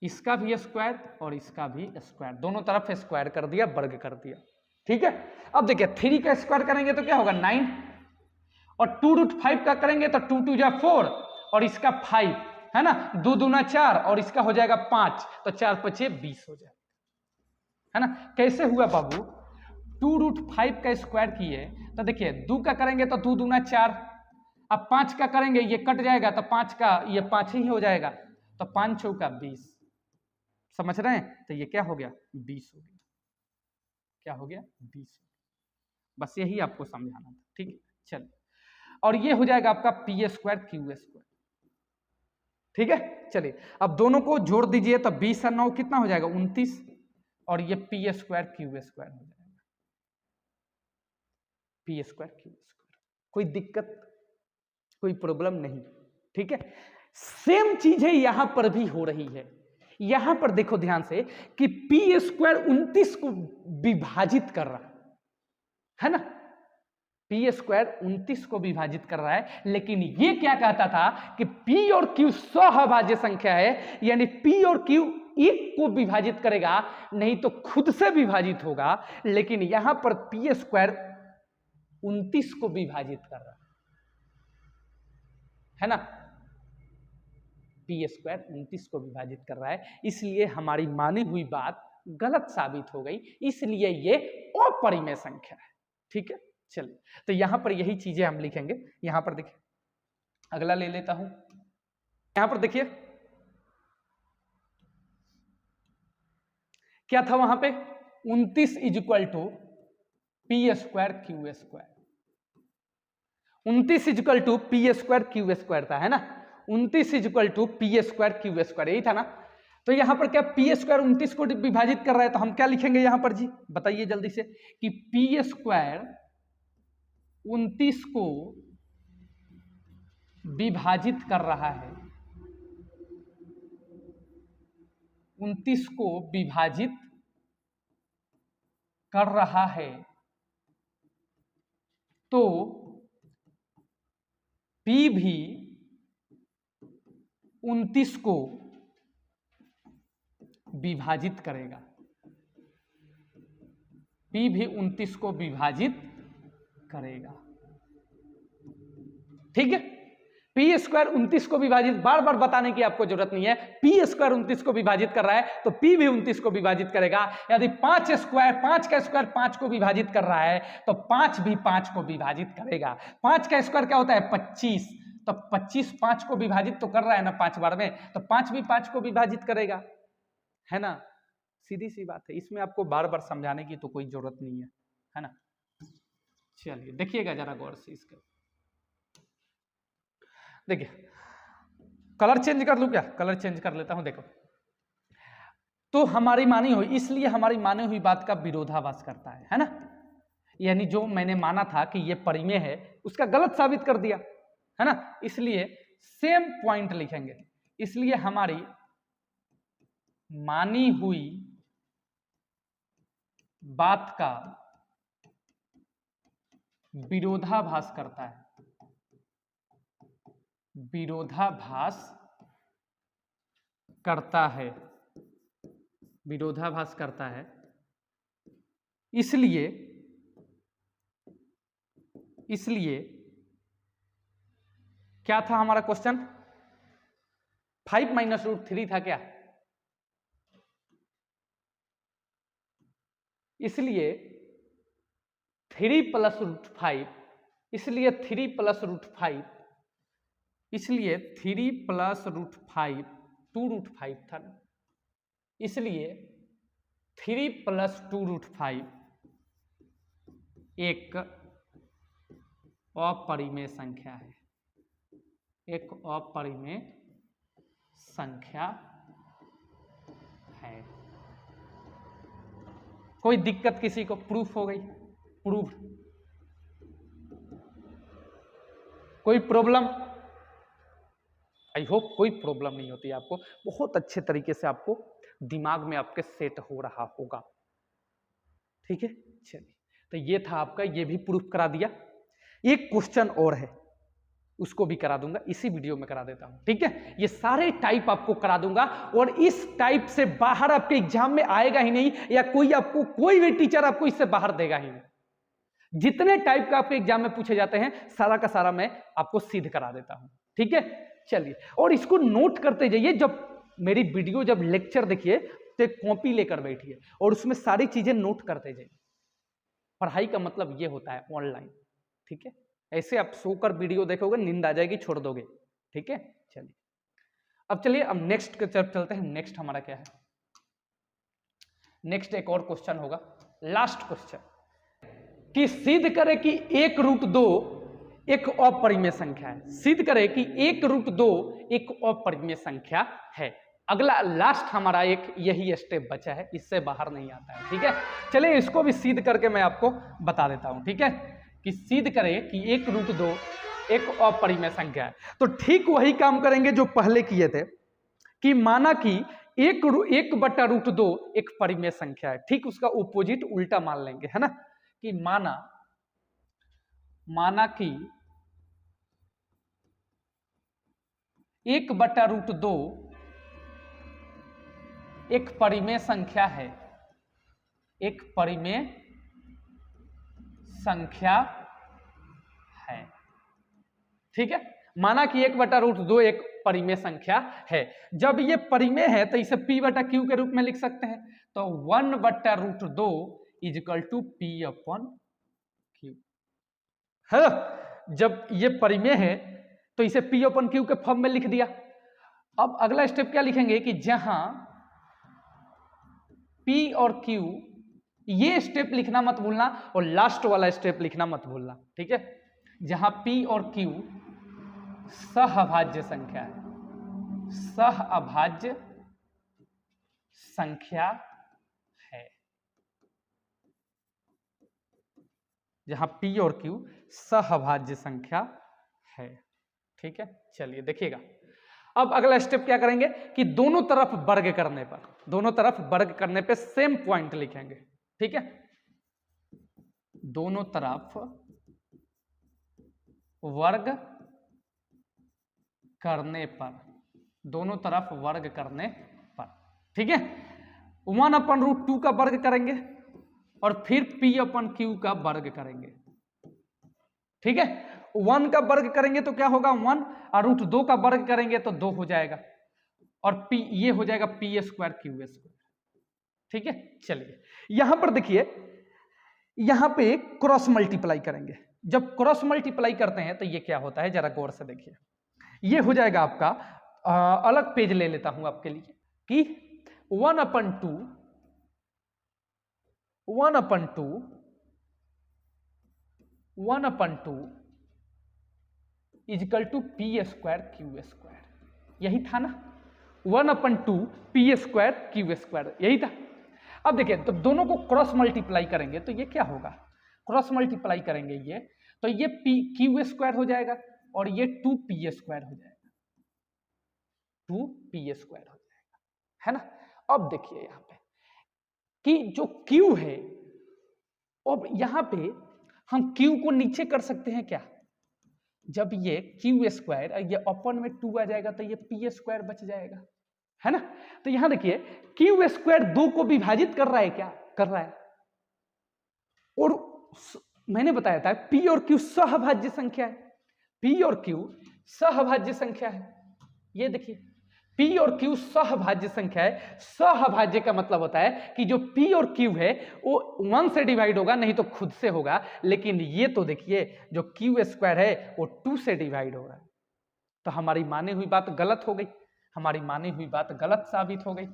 इसका भी स्क्वायर और इसका भी स्क्वायर, दोनों तरफ स्क्वायर कर दिया, वर्ग कर दिया। ठीक है, अब देखिए 3 का स्क्वायर करेंगे तो क्या होगा 9, और 2√5 का करेंगे तो 2 × 2 = 4 और इसका 5 है ना, 2 × 2 = 4 और इसका हो जाएगा 5, तो 4 × 5 = 20 हो जाएगा, है ना। कैसे हुआ बाबू, 2√5 का स्क्वायर किए तो देखिए 2 का करेंगे तो 2 × 2 = 4, अब 5 का करेंगे ये कट जाएगा तो 5 का ये 5 ही हो जाएगा, तो 5 × 4 = 20, समझ रहे हैं। तो ये क्या हो गया 20 हो गया, क्या हो गया 20, बस यही आपको समझाना था। ठीक है, चलिए, और ये हो जाएगा आपका P² Q²। ठीक है, चलिए अब दोनों को जोड़ दीजिए तो 20 और 9 कितना हो जाएगा 29, और ये P² Q² हो जाएगा, P² Q²। कोई दिक्कत, कोई प्रॉब्लम नहीं। ठीक है, सेम चीज है यहां पर भी हो रही है। यहां पर देखो ध्यान से कि P² 29 को विभाजित कर रहा है ना, P² 29 को विभाजित कर रहा है, लेकिन ये क्या कहता था कि P और Q सहभाज्य संख्या है, यानी P और Q एक को विभाजित करेगा नहीं तो खुद से विभाजित होगा, लेकिन यहां पर P² 29 को विभाजित कर रहा है ना, P² 29 को विभाजित कर रहा है, इसलिए हमारी मानी हुई बात गलत साबित हो गई, इसलिए ये अपरिमेय संख्या है। ठीक है, चलिए तो यहां पर यही चीजें हम लिखेंगे। यहां पर देखिए, अगला ले लेता हूं, यहां पर देखिए क्या था वहां पे 29 = P² Q², 29 = P² Q² था, है ना, 29 = P² Q², यही था ना। तो यहां पर क्या P² 29 को विभाजित कर रहा है, तो हम क्या लिखेंगे यहां पर जी, बताइए जल्दी से, कि P² 29 को विभाजित कर रहा है, 29 को विभाजित कर रहा है, तो P भी 29 को विभाजित करेगा, P भी 29 को विभाजित करेगा। ठीक है, पी स्क्वायर 29 को विभाजित, बार बार बताने की आपको जरूरत नहीं है, पी स्क्वायर 29 को विभाजित कर रहा है तो पी भी 29 को विभाजित करेगा। यदि 5 स्क्वायर 5 का स्क्वायर 5 को विभाजित कर रहा है तो 5 भी 5 को विभाजित करेगा। 5 का स्क्वायर क्या होता है 25, तो 25 5 को विभाजित तो कर रहा है ना 5 बार में, तो 5 भी 5 को विभाजित करेगा, है ना। सीधी सी बात है, इसमें आपको बार बार समझाने की तो कोई जरूरत नहीं है ना। चलिए देखिएगा जरा गौर से इसके, देखिए कलर चेंज कर लूं क्या, कलर चेंज कर लेता हूं। देखो तो हमारी मानी हुई, इसलिए हमारी मानी हुई बात का विरोधाभास करता है ना। यानी जो मैंने माना था कि ये परिमेय है उसका गलत साबित कर दिया, है ना। इसलिए सेम पॉइंट लिखेंगे, इसलिए हमारी मानी हुई बात का विरोधाभास करता है, विरोधाभास करता है, विरोधाभास करता है। इसलिए क्या था हमारा क्वेश्चन, 5 माइनस रूट 3 था क्या, इसलिए 3 प्लस रूट 5, इसलिए 3 प्लस रूट 5, इसलिए 3 प्लस रूट 5 2 रूट 5 था ना, इसलिए 3 प्लस 2 रूट 5 एक अपरिमेय संख्या है, एक अपरिमेय संख्या है। कोई दिक्कत किसी को, प्रूफ हो गई, प्रूफ, कोई प्रॉब्लम, आई होप कोई प्रॉब्लम नहीं होती है आपको, बहुत अच्छे तरीके से आपको दिमाग में आपके सेट हो रहा होगा, ठीक है। चलिए तो ये था आपका, ये भी प्रूफ करा दिया। एक क्वेश्चन और है उसको भी करा दूंगा, इसी वीडियो में करा देता हूं, ठीक है। ये सारे टाइप आपको करा दूंगा और इस टाइप से बाहर आपके एग्जाम में आएगा ही नहीं, या कोई भी टीचर आपको इससे बाहर देगा ही नहीं। जितने टाइप का आपके एग्जाम में पूछे जाते हैं सारा का सारा मैं आपको सिद्ध करा देता हूं, ठीक है। चलिए और इसको नोट करते जाइए, जब मेरी वीडियो जब लेक्चर देखिए तो एक कॉपी लेकर बैठिए और उसमें सारी चीजें नोट करते जाइए। पढ़ाई का मतलब ये होता है ऑनलाइन, ठीक है। ऐसे आप सोकर वीडियो देखोगे नींद आ जाएगी, छोड़ दोगे, ठीक है। चलिए अब चलिए, अब नेक्स्ट की तरफ चलते हैं। नेक्स्ट हमारा क्या है, नेक्स्ट एक और क्वेश्चन होगा, लास्ट क्वेश्चन, कि सिद्ध करे कि 1 रूट 2 एक अपरिमेय संख्या है। सिद्ध करे कि 1 रूट 2 एक अपरिमेय संख्या है। अगला लास्ट हमारा एक यही स्टेप बचा है, इससे बाहर नहीं आता है, ठीक है। चलिए इसको भी सिद्ध करके मैं आपको बता देता हूं, ठीक है, कि सिद्ध करें कि 1 रूट 2 एक अपरिमेय संख्या है। तो ठीक वही काम करेंगे जो पहले किए थे, कि माना कि 1/√2 एक परिमेय संख्या है, ठीक उसका ऑपोजिट उल्टा मान लेंगे, है ना, कि माना कि 1/√2 एक परिमेय संख्या है, एक परिमेय संख्या है, ठीक है। माना कि 1/√2 एक परिमेय संख्या है। जब ये परिमेय है तो इसे p/q के रूप में लिख सकते हैं, तो 1/√2 इजिकल टू p/q है। जब ये परिमेय है तो इसे p/q के फॉर्म में लिख दिया। अब अगला स्टेप क्या लिखेंगे, कि जहां p और q, ये स्टेप लिखना मत भूलना और लास्ट वाला स्टेप लिखना मत भूलना, ठीक है। जहां p और q सहअभाज्य संख्या है, सहअभाज्य संख्या है, जहां p और q सहअभाज्य संख्या है, ठीक है। चलिए देखिएगा, अब अगला स्टेप क्या करेंगे, कि दोनों तरफ वर्ग करने पर, दोनों तरफ वर्ग करने पे सेम पॉइंट लिखेंगे, ठीक है। दोनों तरफ वर्ग करने पर, दोनों तरफ वर्ग करने पर, ठीक है। 1/√2 का वर्ग करेंगे और फिर p/q का वर्ग करेंगे, ठीक है। 1 का वर्ग करेंगे तो क्या होगा 1, और रूट 2 का वर्ग करेंगे तो 2 हो जाएगा, और p ये हो जाएगा p स्क्वायर क्यू स्क्वायर। ठीक है, चलिए यहां पर देखिए, यहां पे क्रॉस मल्टीप्लाई करेंगे। जब क्रॉस मल्टीप्लाई करते हैं तो ये क्या होता है, जरा गौर से देखिए। ये हो जाएगा आपका, अलग पेज ले लेता हूं आपके लिए, कि 1/2 is equal to p square q square, यही था ना, 1/2 पी स्क्वायर क्यू स्क्वायर, यही था। अब देखिए, तो दोनों को क्रॉस मल्टीप्लाई करेंगे तो ये क्या होगा, क्रॉस मल्टीप्लाई करेंगे ये, तो ये पी क्यू स्क्वायर हो जाएगा और ये 2p स्क्वायर हो जाएगा, 2p स्क्वायर हो जाएगा, है ना। अब देखिए यहां पे कि जो q है, अब यहां पे हम q को नीचे कर सकते हैं क्या, जब ये क्यू स्क्वायर ये ओपन में 2 आ जाएगा तो ये पी स्क्वायर बच जाएगा, है ना। तो यहां देखिए क्यू स्क्वायर 2 को विभाजित कर रहा है, क्या कर रहा है, और मैंने बताया था p और q सहभाज्य संख्या है, p और q सहभाज्य संख्या है। ये देखिए p और q सहभाज्य संख्या है। सहभाज्य का मतलब होता है कि जो p और q है वो 1 से डिवाइड होगा, नहीं तो खुद से होगा, लेकिन ये तो देखिए जो q स्क्वायर है वो 2 से डिवाइड हो रहा है, तो हमारी मानी हुई बात गलत हो गई, हमारी मानी हुई बात गलत साबित हो गई।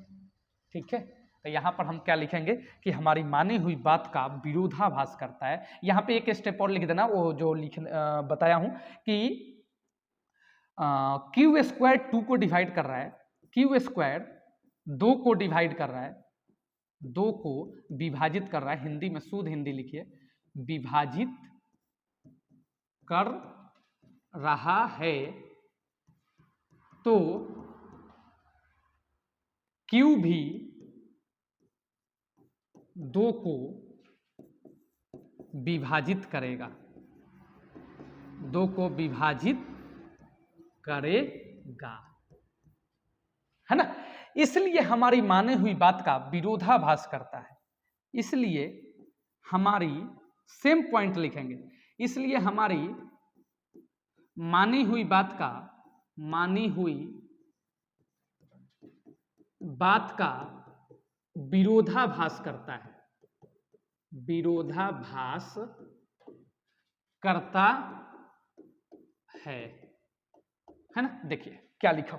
ठीक है, तो यहां पर हम क्या लिखेंगे कि हमारी मानी हुई बात का विरोधाभास करता है। यहां पे एक स्टेप और लिख देना, वो जो बताया हूं कि क्यू स्क्वायर 2 को डिवाइड कर रहा है, क्यू स्क्वायर 2 को डिवाइड कर रहा है, 2 को विभाजित कर रहा है, हिंदी में शुद्ध हिंदी लिखिए, विभाजित कर रहा है, तो क्यू भी 2 को विभाजित करेगा, 2 को विभाजित करेगा, है ना। इसलिए हमारी मानी हुई बात का विरोधाभास करता है, इसलिए हमारी सेम पॉइंट लिखेंगे, इसलिए हमारी मानी हुई बात का, मानी हुई बात का विरोधाभास करता है, विरोधाभास करता है ना। देखिए क्या लिखा,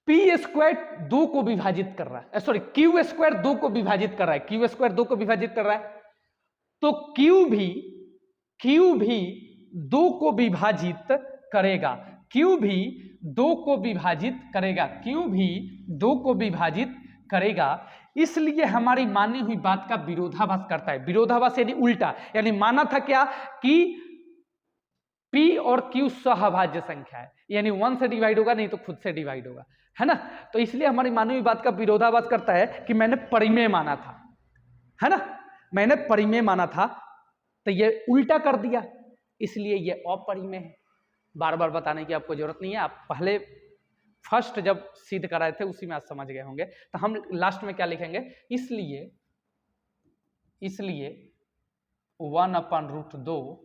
पी स्क्वायर 2 को विभाजित कर रहा है, सॉरी क्यू स्क्वायर 2 को विभाजित कर रहा है, क्यू स्क्वायर 2 को विभाजित कर रहा है, तो क्यू भी 2 को विभाजित करेगा, क्यू भी 2 को विभाजित करेगा, क्यू भी 2 को विभाजित करेगा। इसलिए हमारी मानी हुई बात का विरोधाभास करता है। विरोधाभास यानी उल्टा, यानी माना था क्या कि P और Q सहभाज्य संख्या है, यानी 1 से डिवाइड होगा, नहीं तो खुद से डिवाइड होगा, है ना। तो इसलिए हमारी मानी हुई बात का विरोधाभास करता है कि मैंने परिमेय माना था, है ना, मैंने परिमेय माना था, तो ये उल्टा कर दिया, इसलिए ये अपरिमेय है। बार बार बताने की आपको जरूरत नहीं है, आप पहले फर्स्ट जब सिद्ध कराए थे उसी में आप समझ गए होंगे। तो हम लास्ट में क्या लिखेंगे, इसलिए 1/√2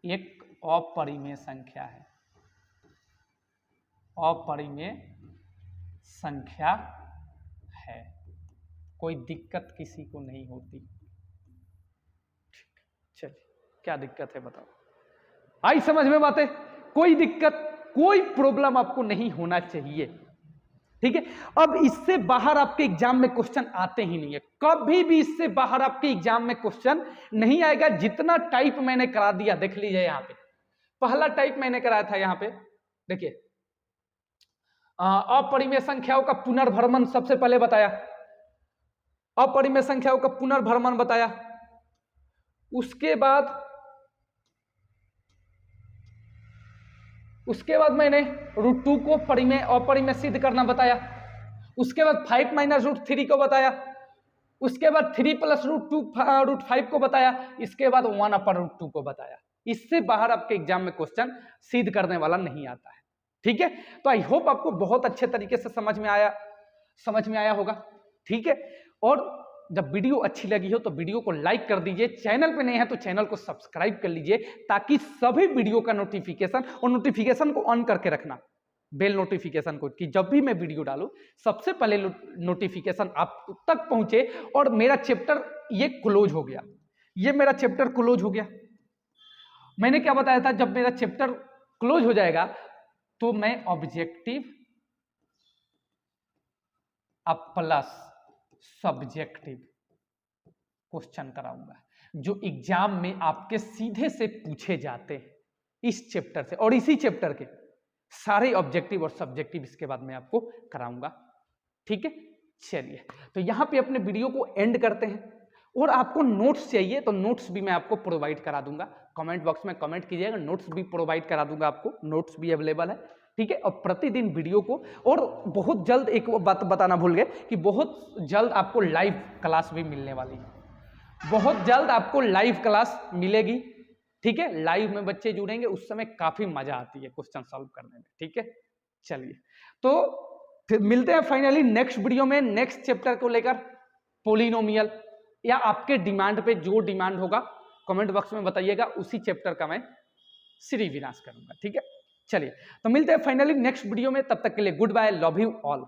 एक अपरिमेय संख्या है, अपरिमेय संख्या है, कोई दिक्कत किसी को नहीं होती। चलिए क्या दिक्कत है बताओ, आई समझ में बातें, कोई दिक्कत कोई प्रॉब्लम आपको नहीं होना चाहिए, ठीक है। अब इससे बाहर आपके एग्जाम में क्वेश्चन आते ही नहीं है, कभी भी इससे बाहर आपके एग्जाम में क्वेश्चन नहीं आएगा। जितना टाइप मैंने करा दिया देख लीजिए, यहां पे पहला टाइप मैंने कराया था, यहां पे देखिए अपरिमेय संख्याओं का पुनर्भ्रमण सबसे पहले बताया, अपरिमेय संख्याओं का पुनर्भ्रमण बताया, उसके बाद मैंने √2 को परिमेय अपरिमेय सिद्ध करना बताया, उसके बाद 5 - √3 को बताया, उसके बाद 3 + √5 को बताया, इसके बाद 1/√2 को बताया। इससे बाहर आपके एग्जाम में क्वेश्चन सिद्ध करने वाला नहीं आता है, ठीक है। तो आई होप आपको बहुत अच्छे तरीके से समझ में आया होगा, ठीक है। और जब वीडियो अच्छी लगी हो तो वीडियो को लाइक कर दीजिए, चैनल पे नए हैं तो चैनल को सब्सक्राइब कर लीजिए, ताकि सभी वीडियो का नोटिफिकेशन, और नोटिफिकेशन को ऑन करके रखना, बेल नोटिफिकेशन को, कि जब भी मैं वीडियो डालूं सबसे पहले नोटिफिकेशन आप तक पहुंचे। और मेरा चैप्टर ये क्लोज हो गया, ये मेरा चैप्टर क्लोज हो गया। मैंने क्या बताया था, जब मेरा चैप्टर क्लोज हो जाएगा तो मैं ऑब्जेक्टिव अब प्लस सब्जेक्टिव क्वेश्चन कराऊंगा, जो एग्जाम में आपके सीधे से पूछे जाते हैं इस चैप्टर से, और इसी चैप्टर के सारे ऑब्जेक्टिव और सब्जेक्टिव इसके बाद मैं आपको कराऊंगा। ठीक है, चलिए तो यहां पे अपने वीडियो को एंड करते हैं। और आपको नोट्स चाहिए तो नोट्स भी मैं आपको प्रोवाइड करा दूंगा, कमेंट बॉक्स में कमेंट कीजिएगा, नोट्स भी प्रोवाइड करा दूंगा आपको, नोट्स भी अवेलेबल है। ठीक है, और प्रतिदिन वीडियो को, और बहुत जल्द एक बात बताना भूल गए कि बहुत जल्द आपको लाइव क्लास भी मिलने वाली है, बहुत जल्द आपको लाइव क्लास मिलेगी। ठीक है, लाइव में बच्चे जुड़ेंगे, उस समय काफी मजा आती है क्वेश्चन सॉल्व करने में। ठीक है, चलिए तो फिर मिलते हैं फाइनली नेक्स्ट वीडियो में, नेक्स्ट चैप्टर को लेकर, पोलिनोमियल, या आपके डिमांड पे जो डिमांड होगा कमेंट बॉक्स में बताइएगा, उसी चैप्टर का मैं श्री विनाश करूंगा। ठीक है, चलिए तो मिलते हैं फाइनली नेक्स्ट वीडियो में, तब तक के लिए good bye, love you all.